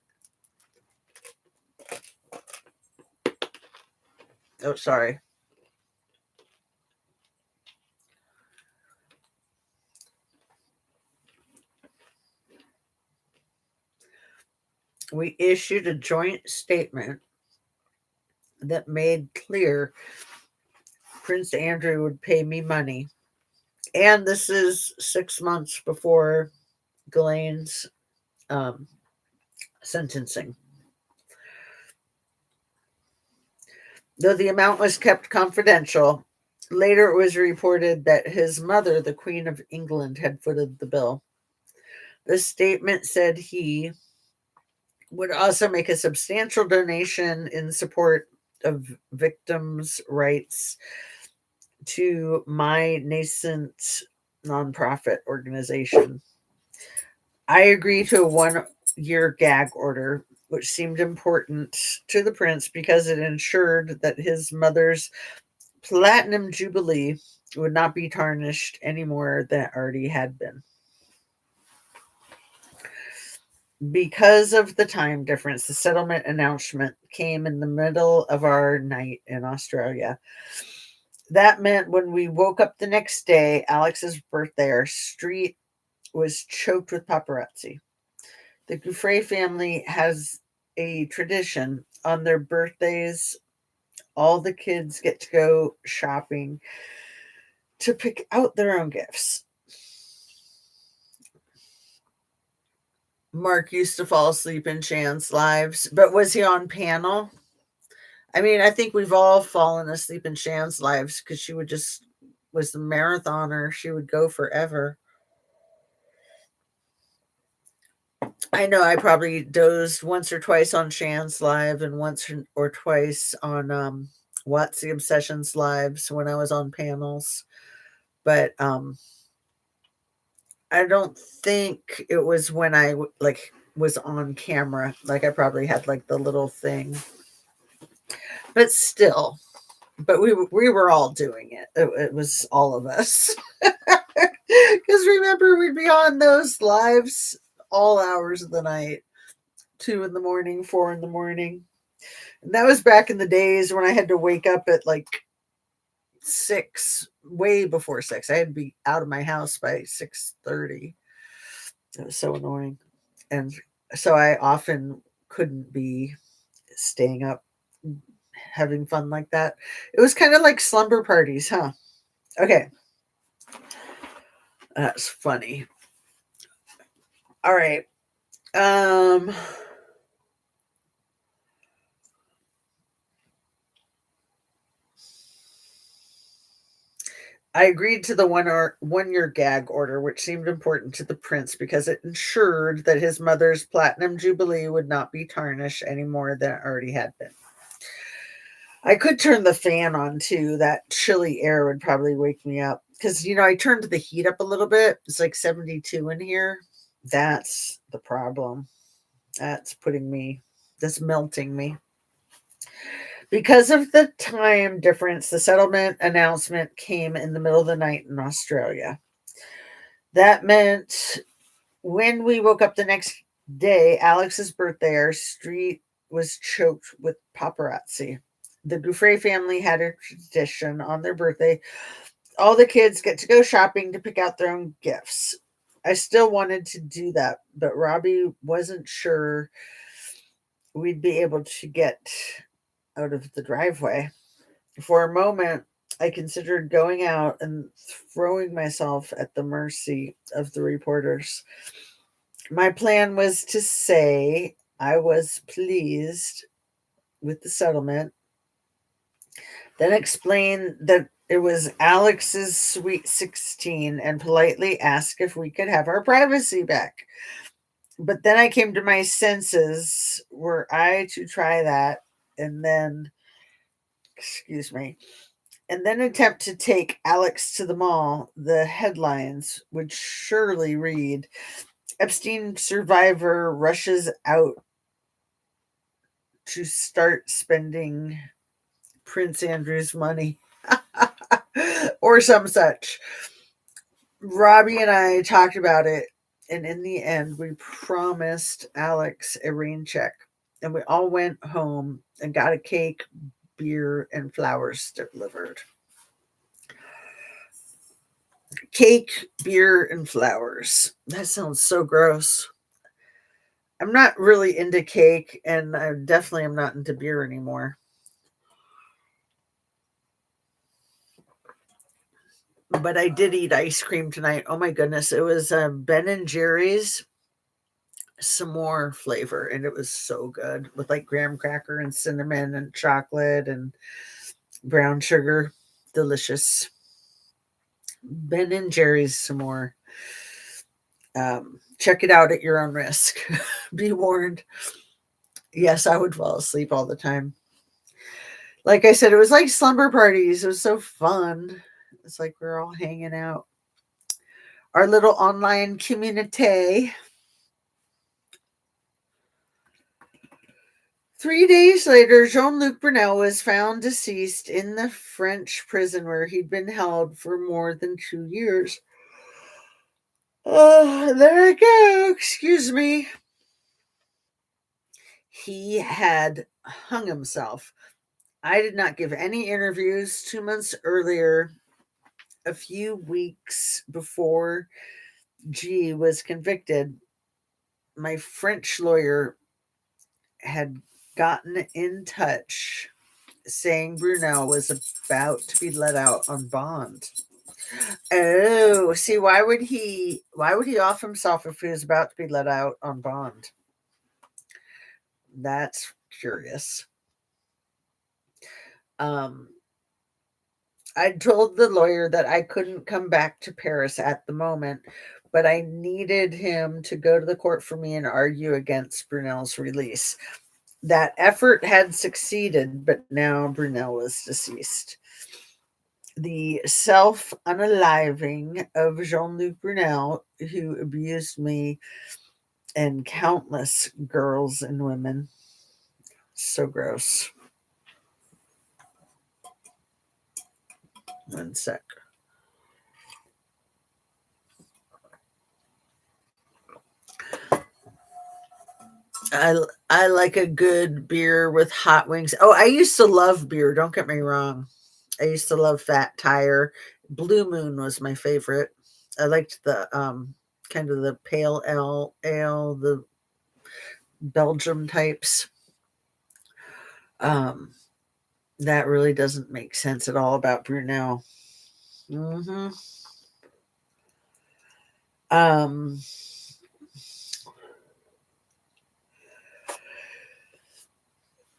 S1: Oh, sorry. We issued a joint statement that made clear Prince Andrew would pay me money. And this is 6 months before Ghislaine's um, sentencing. Though the amount was kept confidential, later it was reported that his mother, the Queen of England, had footed the bill. The statement said he would also make a substantial donation in support of victims' rights to my nascent nonprofit organization. I agree to a 1 year gag order, which seemed important to the prince because it ensured that his mother's platinum jubilee would not be tarnished any more than it already had been. Because of the time difference, the settlement announcement came in the middle of our night in Australia. That meant when we woke up the next day, Alex's birthday, our street was choked with paparazzi. The Gouffre family has a tradition on their birthdays. All the kids get to go shopping to pick out their own gifts. Mark used to fall asleep in Shan's lives, but was he on panel? I mean, I think we've all fallen asleep in Shan's lives because she would just was the marathoner. She would go forever. I know I probably dozed once or twice on Shan's live and once or twice on What's the Obsession's lives when I was on panels. But I don't think it was when I was on camera. Like I probably had like the little thing. But still, but we were all doing it. It was all of us. Because remember, we'd be on those lives all hours of the night, 2 in the morning, 4 in the morning. And that was back in the days when I had to wake up at like 6, way before 6. I had to be out of my house by 6:30. It was so annoying. And so I often couldn't be staying up having fun like that. It was kind of like slumber parties, huh? Okay. That's funny. All right. Um I agreed to the 1 year gag order, which seemed important to the prince because it ensured that his mother's platinum jubilee would not be tarnished any more than it already had been. I could turn the fan on too. That chilly air would probably wake me up because, I turned the heat up a little bit. It's like 72 in here. That's the problem. That's that's melting me. Because of the time difference, the settlement announcement came in the middle of the night in Australia. That meant when we woke up the next day, Alex's birthday, our street was choked with paparazzi. The Gouffre family had a tradition on their birthday. All the kids get to go shopping to pick out their own gifts. I still wanted to do that, but Robbie wasn't sure we'd be able to get out of the driveway. For a moment, I considered going out and throwing myself at the mercy of the reporters. My plan was to say I was pleased with the settlement, then explain that it was Alex's sweet 16 and politely ask if we could have our privacy back. But then I came to my senses. Were I to try that and then, excuse me, and then attempt to take Alex to the mall, the headlines would surely read Epstein survivor rushes out to start spending Prince Andrew's money or some such. Robbie and I talked about it, and in the end, we promised Alex a rain check, and we all went home and got a cake, beer, and flowers delivered. Cake, beer, and flowers. That sounds so gross. I'm not really into cake, and I definitely am not into beer anymore. But I did eat ice cream tonight. Oh my goodness. It was Ben and Jerry's s'more flavor, and it was so good with like graham cracker and cinnamon and chocolate and brown sugar. Delicious. Ben and Jerry's s'more. Check it out at your own risk. Be warned. Yes, I would fall asleep all the time. Like I said, it was like slumber parties. It was so fun. It's like we're all hanging out. Our little online community. 3 days later, Jean-Luc Brunel was found deceased in the French prison where he'd been held for more than 2 years. Oh, there I go. Excuse me. He had hung himself. I did not give any interviews. 2 months earlier, a few weeks before G was convicted, my French lawyer had gotten in touch saying Brunel was about to be let out on bond. Oh, see, why would he off himself if he was about to be let out on bond? That's curious. Um I told the lawyer that I couldn't come back to Paris at the moment, but I needed him to go to the court for me and argue against Brunel's release. That effort had succeeded, but now Brunel was deceased. The self unaliving of Jean-Luc Brunel, who abused me and countless girls and women. So gross. One sec. I like a good beer with hot wings. Oh, I used to love beer. Don't get me wrong. I used to love Fat Tire. Blue Moon was my favorite. I liked the kind of the pale ale, the Belgium types. Um, that really doesn't make sense at all about Brunel. hmm Um,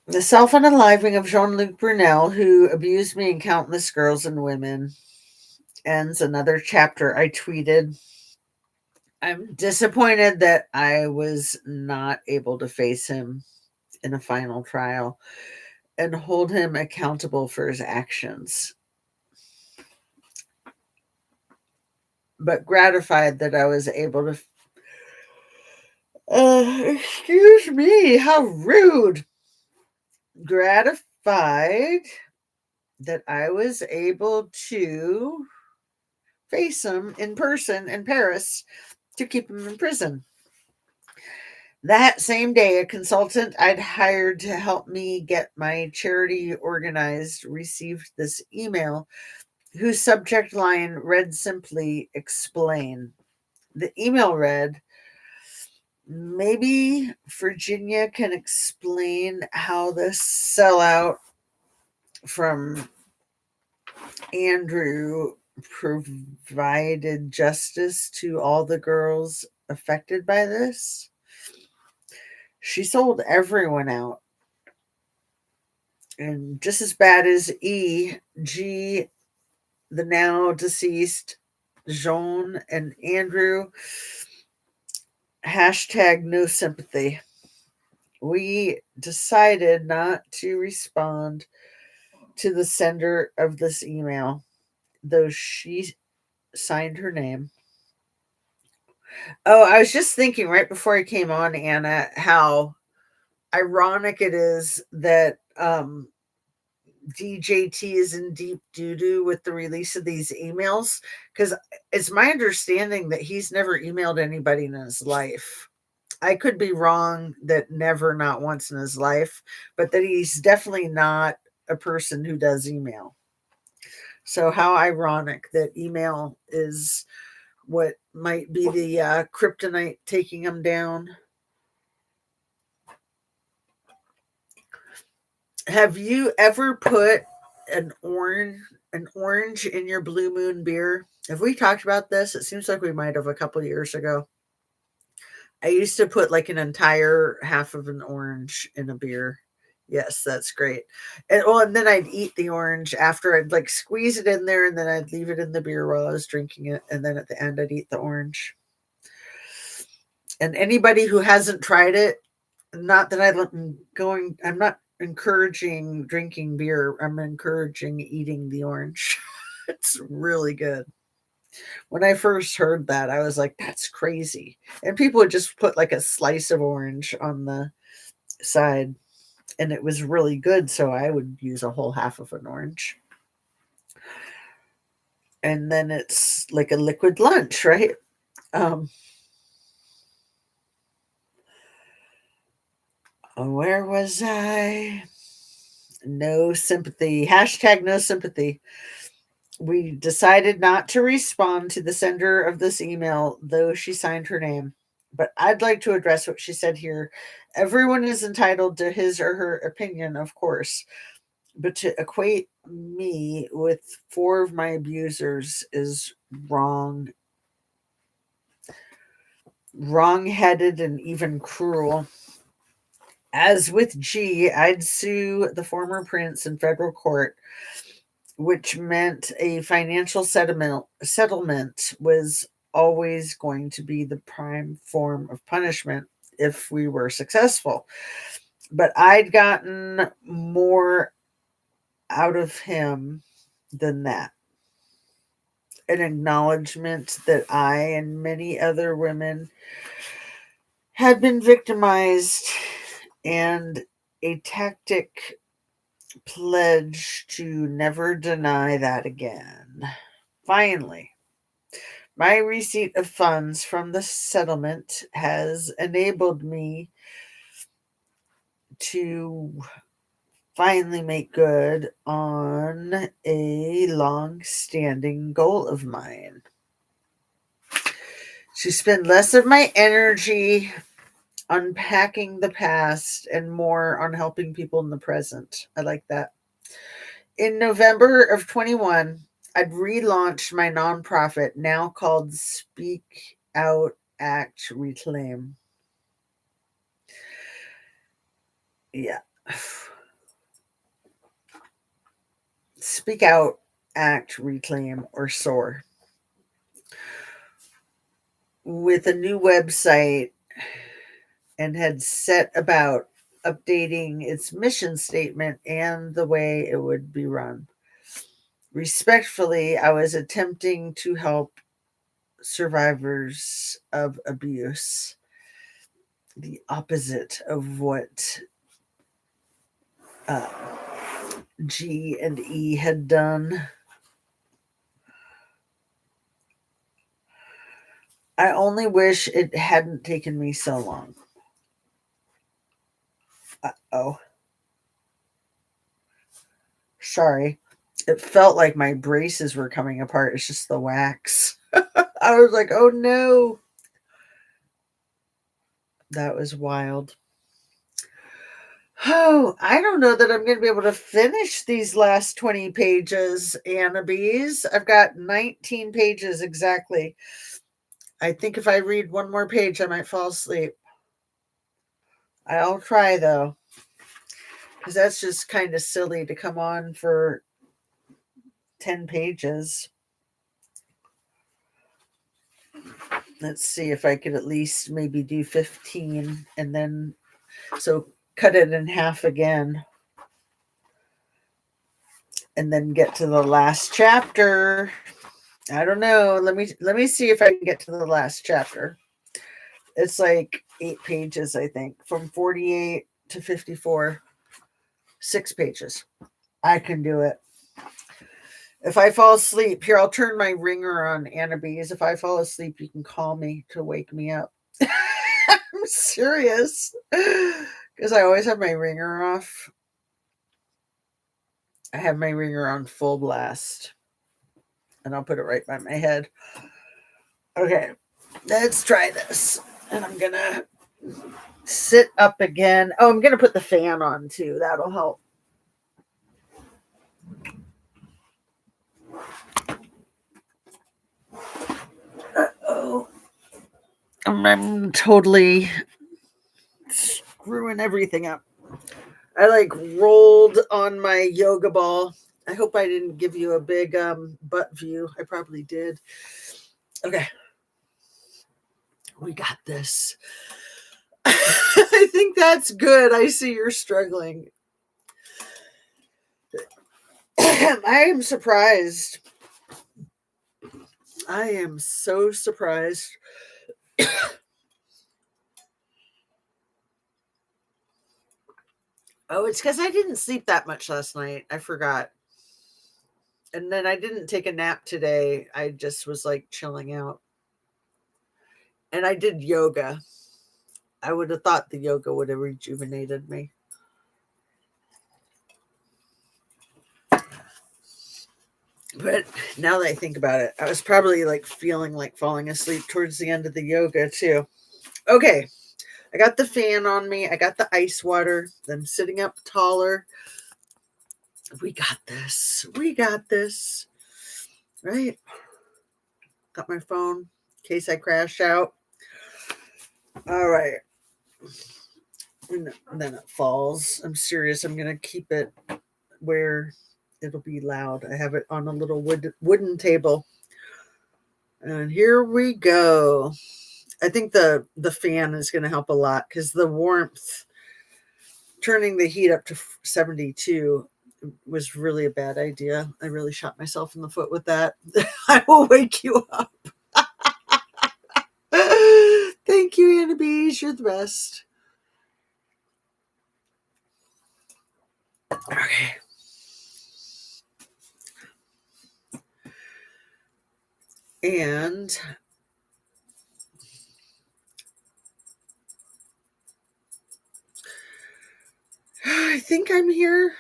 S1: the self unaliving of Jean Luc Brunel, who abused me and countless girls and women. ends another chapter. I tweeted, I'm disappointed that I was not able to face him in a final trial and hold him accountable for his actions, but gratified that I was able to. Excuse me, how rude. Gratified that I was able to face him in person in Paris to keep him in prison. That same day, a consultant I'd hired to help me get my charity organized received this email whose subject line read simply, "Explain." The email read, "Maybe Virginia can explain how this sellout from Andrew provided justice to all the girls affected by this. She sold everyone out. And just as bad as G, the now deceased Jean and Andrew, hashtag no sympathy. We decided not to respond to the sender of this email, though she signed her name." Oh, I was just thinking right before I came on, Anna, how ironic it is that DJT is in deep doo-doo with the release of these emails, because it's my understanding that he's never emailed anybody in his life. I could be wrong, that never, not once in his life, but that he's definitely not a person who does email. So how ironic that email is what might be the kryptonite taking him down. Have you ever put an orange in your Blue Moon beer? Have we talked about this? It seems like we might have a couple years ago. I used to put like an entire half of an orange in a beer. Yes, that's great. And then I'd eat the orange after. I'd like squeeze it in there, and then I'd leave it in the beer while I was drinking it, and then at the end I'd eat the orange. And anybody who hasn't tried it, not that I'm not encouraging drinking beer. I'm encouraging eating the orange. It's really good. When I first heard that, I was like, that's crazy. And people would just put like a slice of orange on the side, and it was really good. So I would use a whole half of an orange. And then it's like a liquid lunch, right? Where was I? No sympathy. Hashtag no sympathy. We decided not to respond to the sender of this email, though she signed her name. But I'd like to address what she said here. Everyone is entitled to his or her opinion, of course, but to equate me with 4 of my abusers is wrong, wrong-headed, and even cruel. As with G, I'd sue the former prince in federal court, which meant a financial settlement was always going to be the prime form of punishment if we were successful. But I'd gotten more out of him than that. An acknowledgement that I and many other women had been victimized, and a tactic pledge to never deny that again. Finally, my receipt of funds from the settlement has enabled me to finally make good on a long-standing goal of mine, to spend less of my energy unpacking the past and more on helping people in the present. I like that. In November of 21, I'd relaunched my nonprofit, now called Speak Out, Act, Reclaim. Yeah. Speak out act, reclaim, or soar. With a new website and had set about updating its mission statement and the way it would be run. Respectfully, I was attempting to help survivors of abuse, the opposite of what uh, G and E had done. I only wish it hadn't taken me so long. Oh, sorry. It felt like my braces were coming apart. It's just the wax. I was like, oh no. That was wild. Oh, I don't know that I'm going to be able to finish these last 20 pages, Annabes. I've got 19 pages exactly. I think if I read one more page, I might fall asleep. I'll try though, because that's just kind of silly to come on for 10 pages. Let's see if I could at least maybe do 15 and then so cut it in half again and then get to the last chapter. I don't know. Let me see if I can get to the last chapter. It's like 8 pages, I think, from 48 to 54. 6 pages. I can do it. If I fall asleep, here, I'll turn my ringer on, Annabes. If I fall asleep, you can call me to wake me up. I'm serious. Because I always have my ringer off. I have my ringer on full blast. And I'll put it right by my head. Okay, let's try this. And I'm going to sit up again. Oh, I'm going to put the fan on too. That'll help. Uh-oh. I'm totally screwing everything up. I like rolled on my yoga ball. I hope I didn't give you a big butt view. I probably did. Okay. We got this. I think that's good. I see you're struggling. I am surprised. I am so surprised. Oh, it's because I didn't sleep that much last night. I forgot. And then I didn't take a nap today. I just was like chilling out. And I did yoga. I would have thought the yoga would have rejuvenated me. But now that I think about it, I was probably like feeling like falling asleep towards the end of the yoga too. Okay. I got the fan on me. I got the ice water. I'm sitting up taller. We got this. We got this. Right? Got my phone in case I crash out. All right. And then it falls. I'm serious. I'm going to keep it where it'll be loud. I have it on a little wooden table. And here we go. I think the fan is going to help a lot because the warmth, turning the heat up to 72 was really a bad idea. I really shot myself in the foot with that. I will wake you up. Thank you, Anna Bees. You're the best. Okay. And I think I'm here.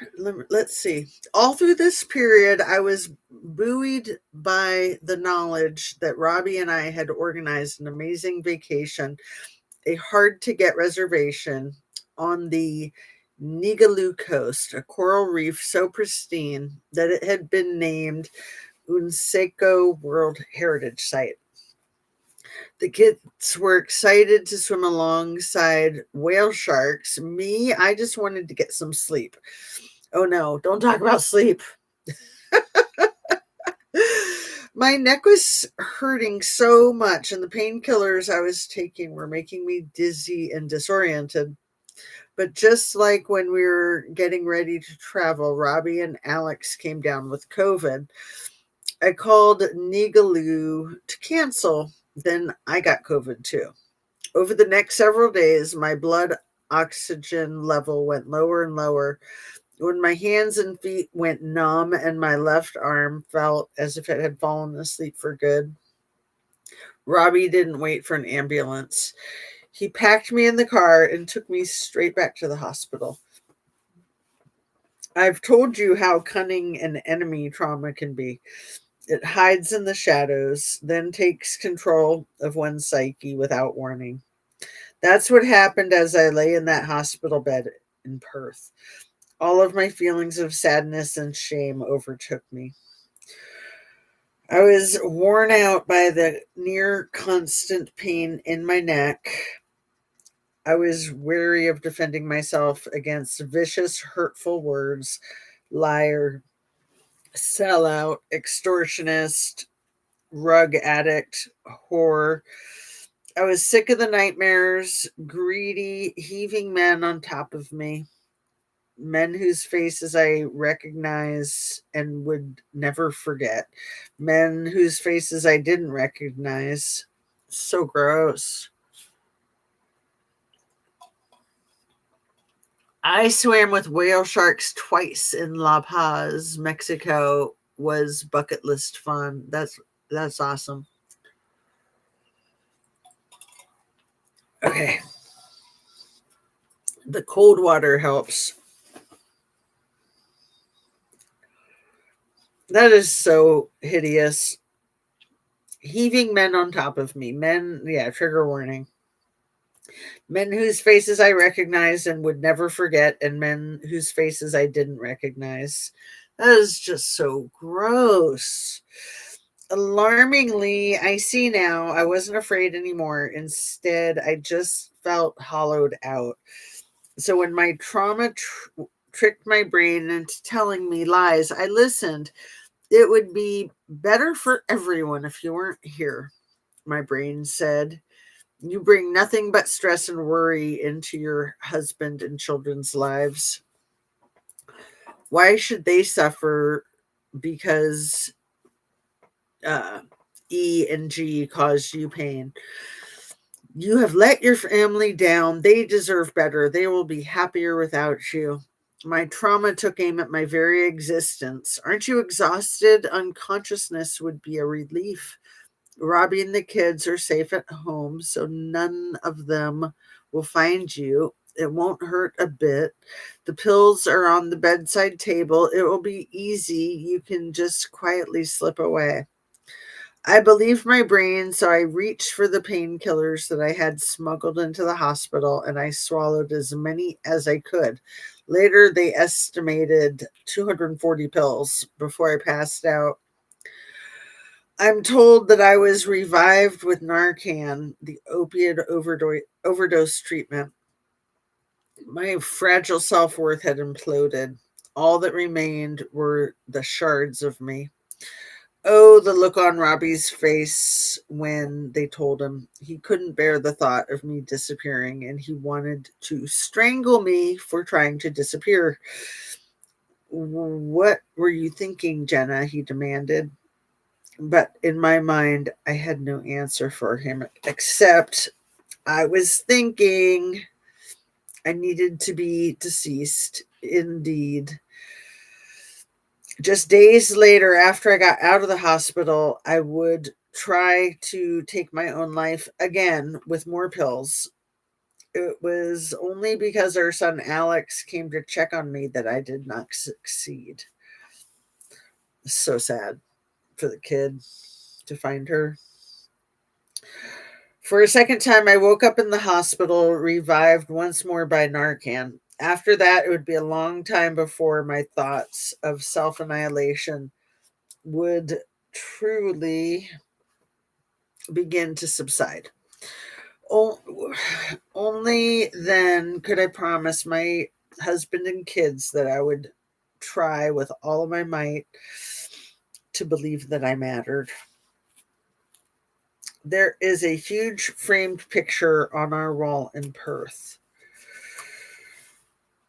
S1: Let's see. All through this period, I was buoyed by the knowledge that Robbie and I had organized an amazing vacation, a hard-to-get reservation on the Nigaloo Coast, a coral reef so pristine that it had been named UNESCO World Heritage Site. The kids were excited to swim alongside whale sharks. Me, I just wanted to get some sleep. Oh no, don't talk about sleep. My neck was hurting so much, and the painkillers I was taking were making me dizzy and disoriented. But just like when we were getting ready to travel, Robbie and Alex came down with COVID. I called Nigaloo to cancel. Then I got COVID too. Over the next several days, my blood oxygen level went lower and lower. When my hands and feet went numb and my left arm felt as if it had fallen asleep for good, Robbie didn't wait for an ambulance. He packed me in the car and took me straight back to the hospital. I've told you how cunning an enemy trauma can be. It hides in the shadows, then takes control of one's psyche without warning. That's what happened as I lay in that hospital bed in Perth. All of my feelings of sadness and shame overtook me. I was worn out by the near constant pain in my neck. I was weary of defending myself against vicious, hurtful words, liar, sellout, extortionist, rug addict, whore. I was sick of the nightmares, greedy, heaving men on top of me, men whose faces I recognize and would never forget, men whose faces I didn't recognize. So gross. I swam with whale sharks twice in La Paz, Mexico. Was bucket list fun. That's awesome. Okay. The cold water helps. That is so hideous. Heaving men on top of me. Men, yeah, trigger warning. Men whose faces I recognized and would never forget, and men whose faces I didn't recognize. That is just so gross. Alarmingly, I see now I wasn't afraid anymore. Instead, I just felt hollowed out. So when my trauma tricked my brain into telling me lies, I listened. It would be better for everyone if you weren't here, my brain said. You bring nothing but stress and worry into your husband and children's lives. Why should they suffer because E and G caused you pain? You have let your family down. They deserve better. They will be happier without you. My trauma took aim at my very existence. Aren't you exhausted? Unconsciousness would be a relief. Robbie and the kids are safe at home, so none of them will find you. It won't hurt a bit. The pills are on the bedside table. It will be easy. You can just quietly slip away. I believed my brain, so I reached for the painkillers that I had smuggled into the hospital and I swallowed as many as I could. Later, they estimated 240 pills before I passed out. I'm told that I was revived with Narcan, the opiate overdose treatment. My fragile self worth had imploded. All that remained were the shards of me. Oh, the look on Robbie's face when they told him. He couldn't bear the thought of me disappearing, and he wanted to strangle me for trying to disappear. What were you thinking, Jenna? He demanded. But in my mind, I had no answer for him, except I was thinking I needed to be deceased. Indeed. Just days later, after I got out of the hospital, I would try to take my own life again with more pills. It was only because our son Alex came to check on me that I did not succeed. So sad for the kid to find her. For a second time, I woke up in the hospital, revived once more by Narcan. After that, it would be a long time before my thoughts of self annihilation would truly begin to subside. Only then could I promise my husband and kids that I would try with all of my might to believe that I mattered. There is a huge framed picture on our wall in Perth,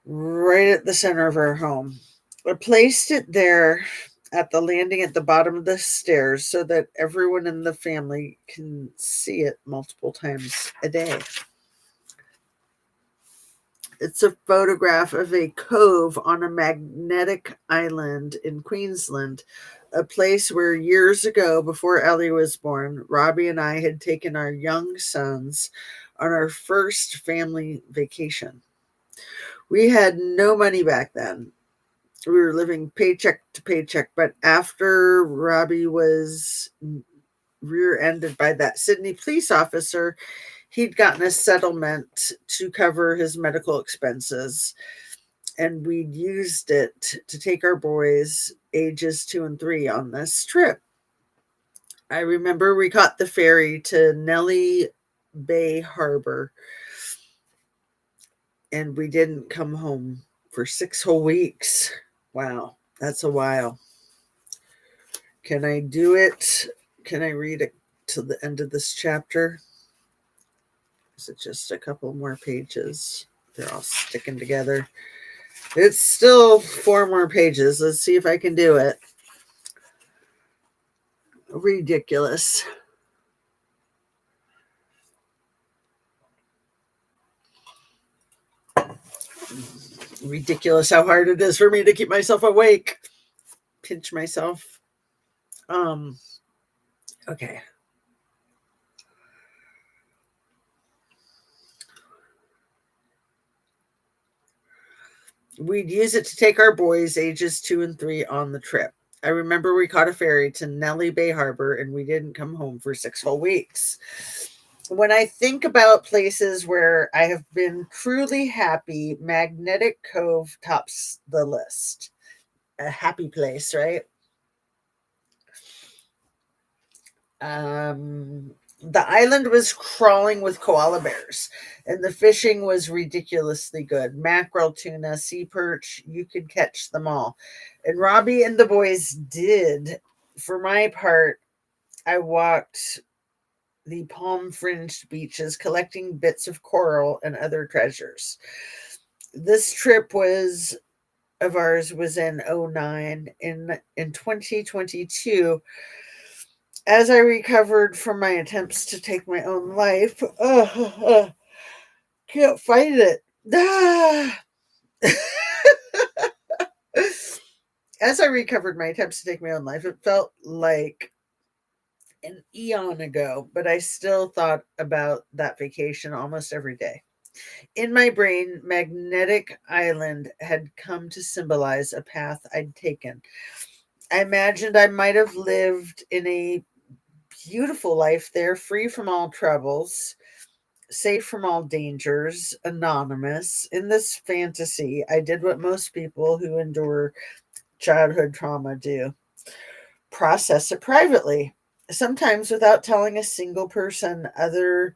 S1: right at the center of our home. I placed it there at the landing at the bottom of the stairs so that everyone in the family can see it multiple times a day. It's a photograph of a cove on a magnetic island in Queensland, a place where years ago, before Ellie was born, Robbie and I had taken our young sons on our first family vacation. We had no money back then. We were living paycheck to paycheck, but after Robbie was rear-ended by that Sydney police officer, he'd gotten a settlement to cover his medical expenses, and we'd used it to take our boys, ages 2 and 3, on this trip. I remember we caught the ferry to Nelly Bay Harbor, and we didn't come home for 6 whole weeks. Wow, that's a while. Can I do it? Can I read it to the end of this chapter? Is it just a couple more pages? They're all sticking together. It's still 4 more pages. Let's see if I can do it. Ridiculous. Ridiculous how hard it is for me to keep myself awake. Pinch myself. Okay. We'd use it to take our boys, ages 2 and 3, on the trip. I remember we caught a ferry to Nelly Bay Harbor, and we didn't come home for 6 whole weeks. When I think about places where I have been truly happy, Magnetic Cove tops the list. A happy place, right? The island was crawling with koala bears, and the fishing was ridiculously good. Mackerel, tuna, sea perch, you could catch them all. And Robbie and the boys did. For my part, I walked the palm-fringed beaches collecting bits of coral and other treasures. This trip of ours was in 2009. In 2022, as I recovered from my attempts to take my own life, can't fight it. As I recovered my attempts to take my own life, it felt like an eon ago, but I still thought about that vacation almost every day. In my brain, Magnetic Island had come to symbolize a path I'd taken. I imagined I might have lived in a beautiful life there, free from all troubles, safe from all dangers, anonymous. In this fantasy, I did what most people who endure childhood trauma do: process it privately, sometimes without telling a single person other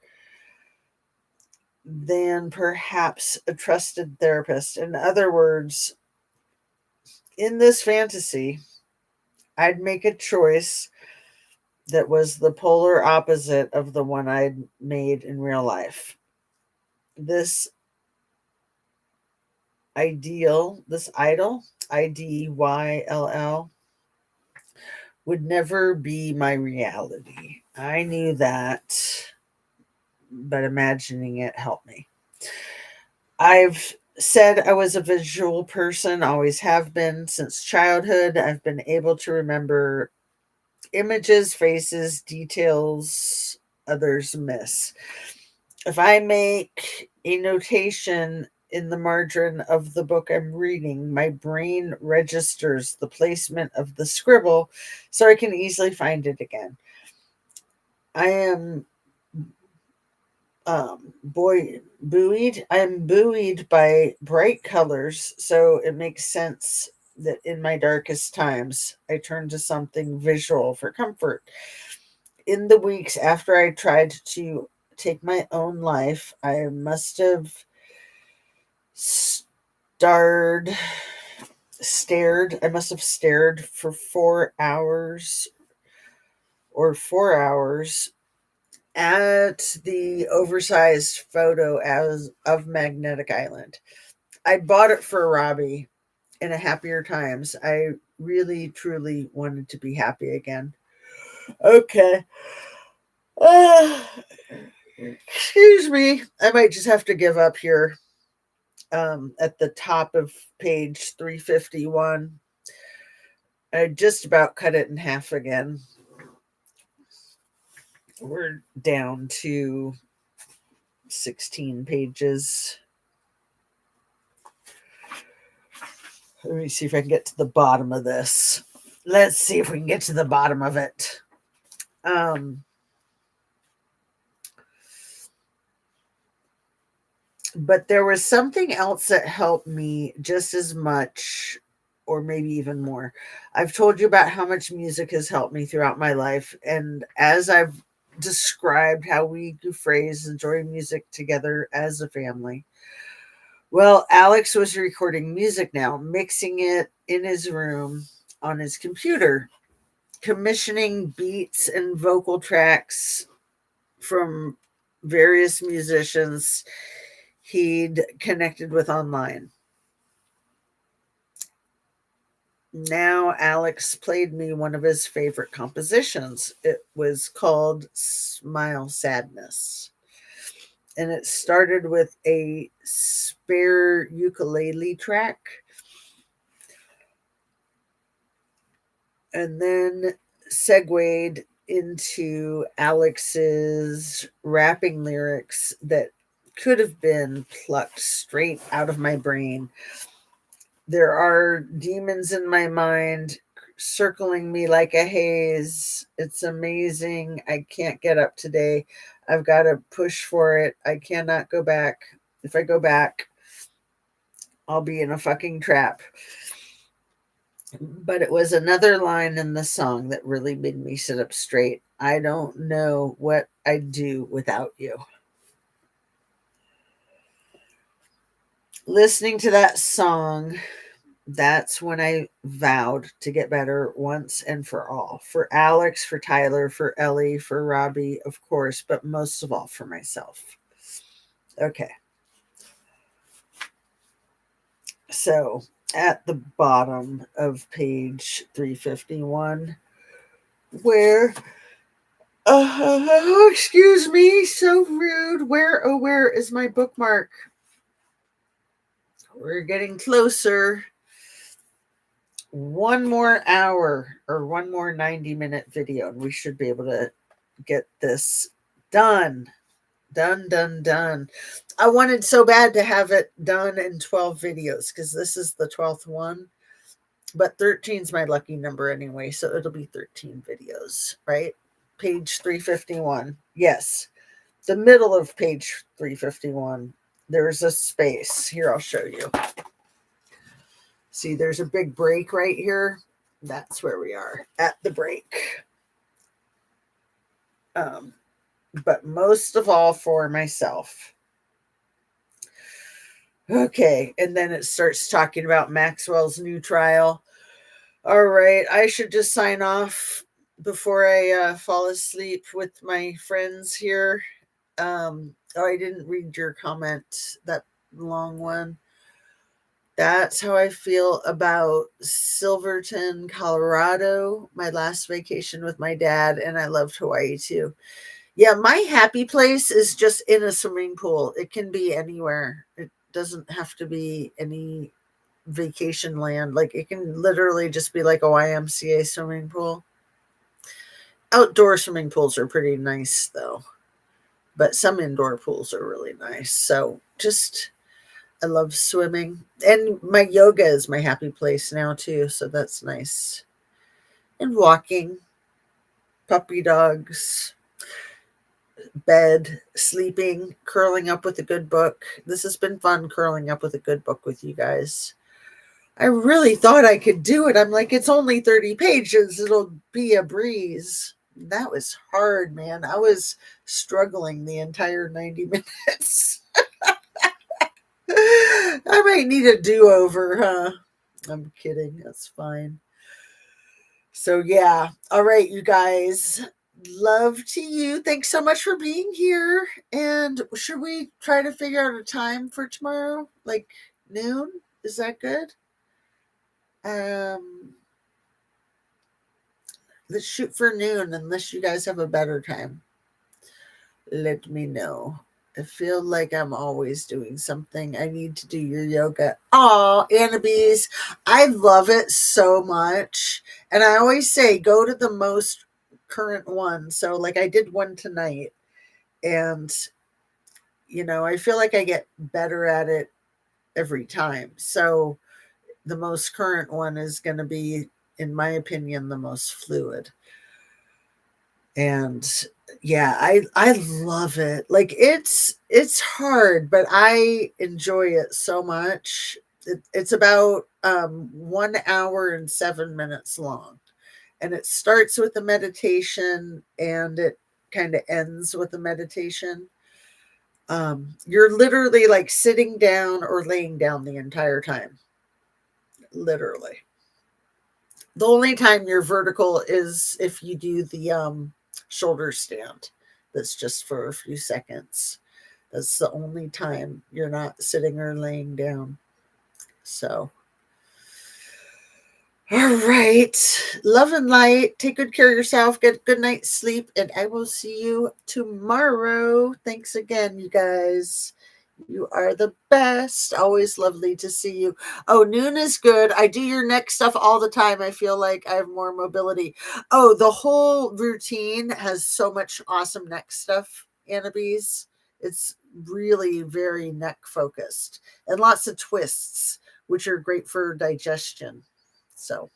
S1: than perhaps a trusted therapist. In other words, in this fantasy, I'd make a choice that was the polar opposite of the one I'd made in real life. This idol, IDYLL, would never be my reality. I knew that, but imagining it helped me. I've said I was a visual person, always have been since childhood. I've been able to remember images, faces, details others miss. If I make a notation in the margin of the book I'm reading, my brain registers the placement of the scribble so I can easily find it again. I am buoyed. I am buoyed by bright colors, so it makes sense that in my darkest times, I turn to something visual for comfort. In the weeks after I tried to take my own life, I must have starred stared. I must have stared for 4 hours or 4 hours at the oversized photo as of Magnetic Island. I bought it for Robbie in a happier times. I really truly wanted to be happy again. Okay. Uh, excuse me. I might just have to give up here. At the top of page 351. I just about cut it in half again. We're down to 16 pages. Let me see if I can get to the bottom of this. Let's see if we can get to the bottom of it. But there was something else that helped me just as much, or maybe even more. I've told you about how much music has helped me throughout my life. And as I've described how we do phrase enjoy music together as a family. Well, Alex was recording music now, mixing it in his room on his computer, commissioning beats and vocal tracks from various musicians he'd connected with online. Now, Alex played me one of his favorite compositions. It was called Smile Sadness. And it started with a spare ukulele track. And then segued into Alex's rapping lyrics that could have been plucked straight out of my brain. There are demons in my mind circling me like a haze. It's amazing. I can't get up today. I've got to push for it. I cannot go back. If I go back, I'll be in a fucking trap. But it was another line in the song that really made me sit up straight. I don't know what I'd do without you. Listening to that song, that's when I vowed to get better once and for all. For Alex, for Tyler, for Ellie, for Robbie, of course, but most of all for myself. Okay. So at the bottom of page 351, where excuse me, so rude. Where is my bookmark? We're getting closer. One more hour or one more 90-minute video, and we should be able to get this done. Done. I wanted so bad to have it done in 12 videos because this is the 12th one. But 13 is my lucky number anyway, so it'll be 13 videos, right? Page 351. Yes. The middle of page 351. There's a space. Here, I'll show you. See, there's a big break right here. That's where we are, at the break. But most of all for myself. Okay, and then it starts talking about Maxwell's new trial. All right, I should just sign off before I fall asleep with my friends here. Oh, I didn't read your comment, that long one. That's how I feel about Silverton, Colorado, my last vacation with my dad, and I loved Hawaii too. Yeah, my happy place is just in a swimming pool. It can be anywhere. It doesn't have to be any vacation land. Like it can literally just be like a YMCA swimming pool. Outdoor swimming pools are pretty nice though, but some indoor pools are really nice. So just, I love swimming, and my yoga is my happy place now too. So that's nice. And walking, puppy dogs, bed, sleeping, curling up with a good book. This has been fun curling up with a good book with you guys. I really thought I could do it. I'm like, it's only 30 pages. It'll be a breeze. That was hard, man. I was struggling the entire 90 minutes. I might need a do-over, huh? I'm kidding. That's fine. So, yeah. All right, you guys. Love to you. Thanks so much for being here. And should we try to figure out a time for tomorrow? Like noon? Is that good? Um, let's shoot for noon unless you guys have a better time. Let me know. I feel like I'm always doing something. I need to do your yoga. Oh, Annabes, I love it so much. And I always say go to the most current one. So, like, I did one tonight, and, I feel like I get better at it every time. So, the most current one is going to be, in my opinion, the most fluid. And yeah, I love it. Like, it's hard, but I enjoy it so much. It's about 1 hour and 7 minutes long, and it starts with a meditation and it kind of ends with a meditation. You're literally like sitting down or laying down the entire time, literally. The only time you're vertical is if you do the shoulder stand. That's just for a few seconds. That's the only time you're not sitting or laying down. So, all right. Love and light. Take good care of yourself. Get a good night's sleep. And I will see you tomorrow. Thanks again, you guys. You are the best. Always lovely to see you. Oh, noon is good. I do your neck stuff all the time. I feel like I have more mobility. Oh, the whole routine has so much awesome neck stuff, Annabes. It's really very neck focused and lots of twists, which are great for digestion. So.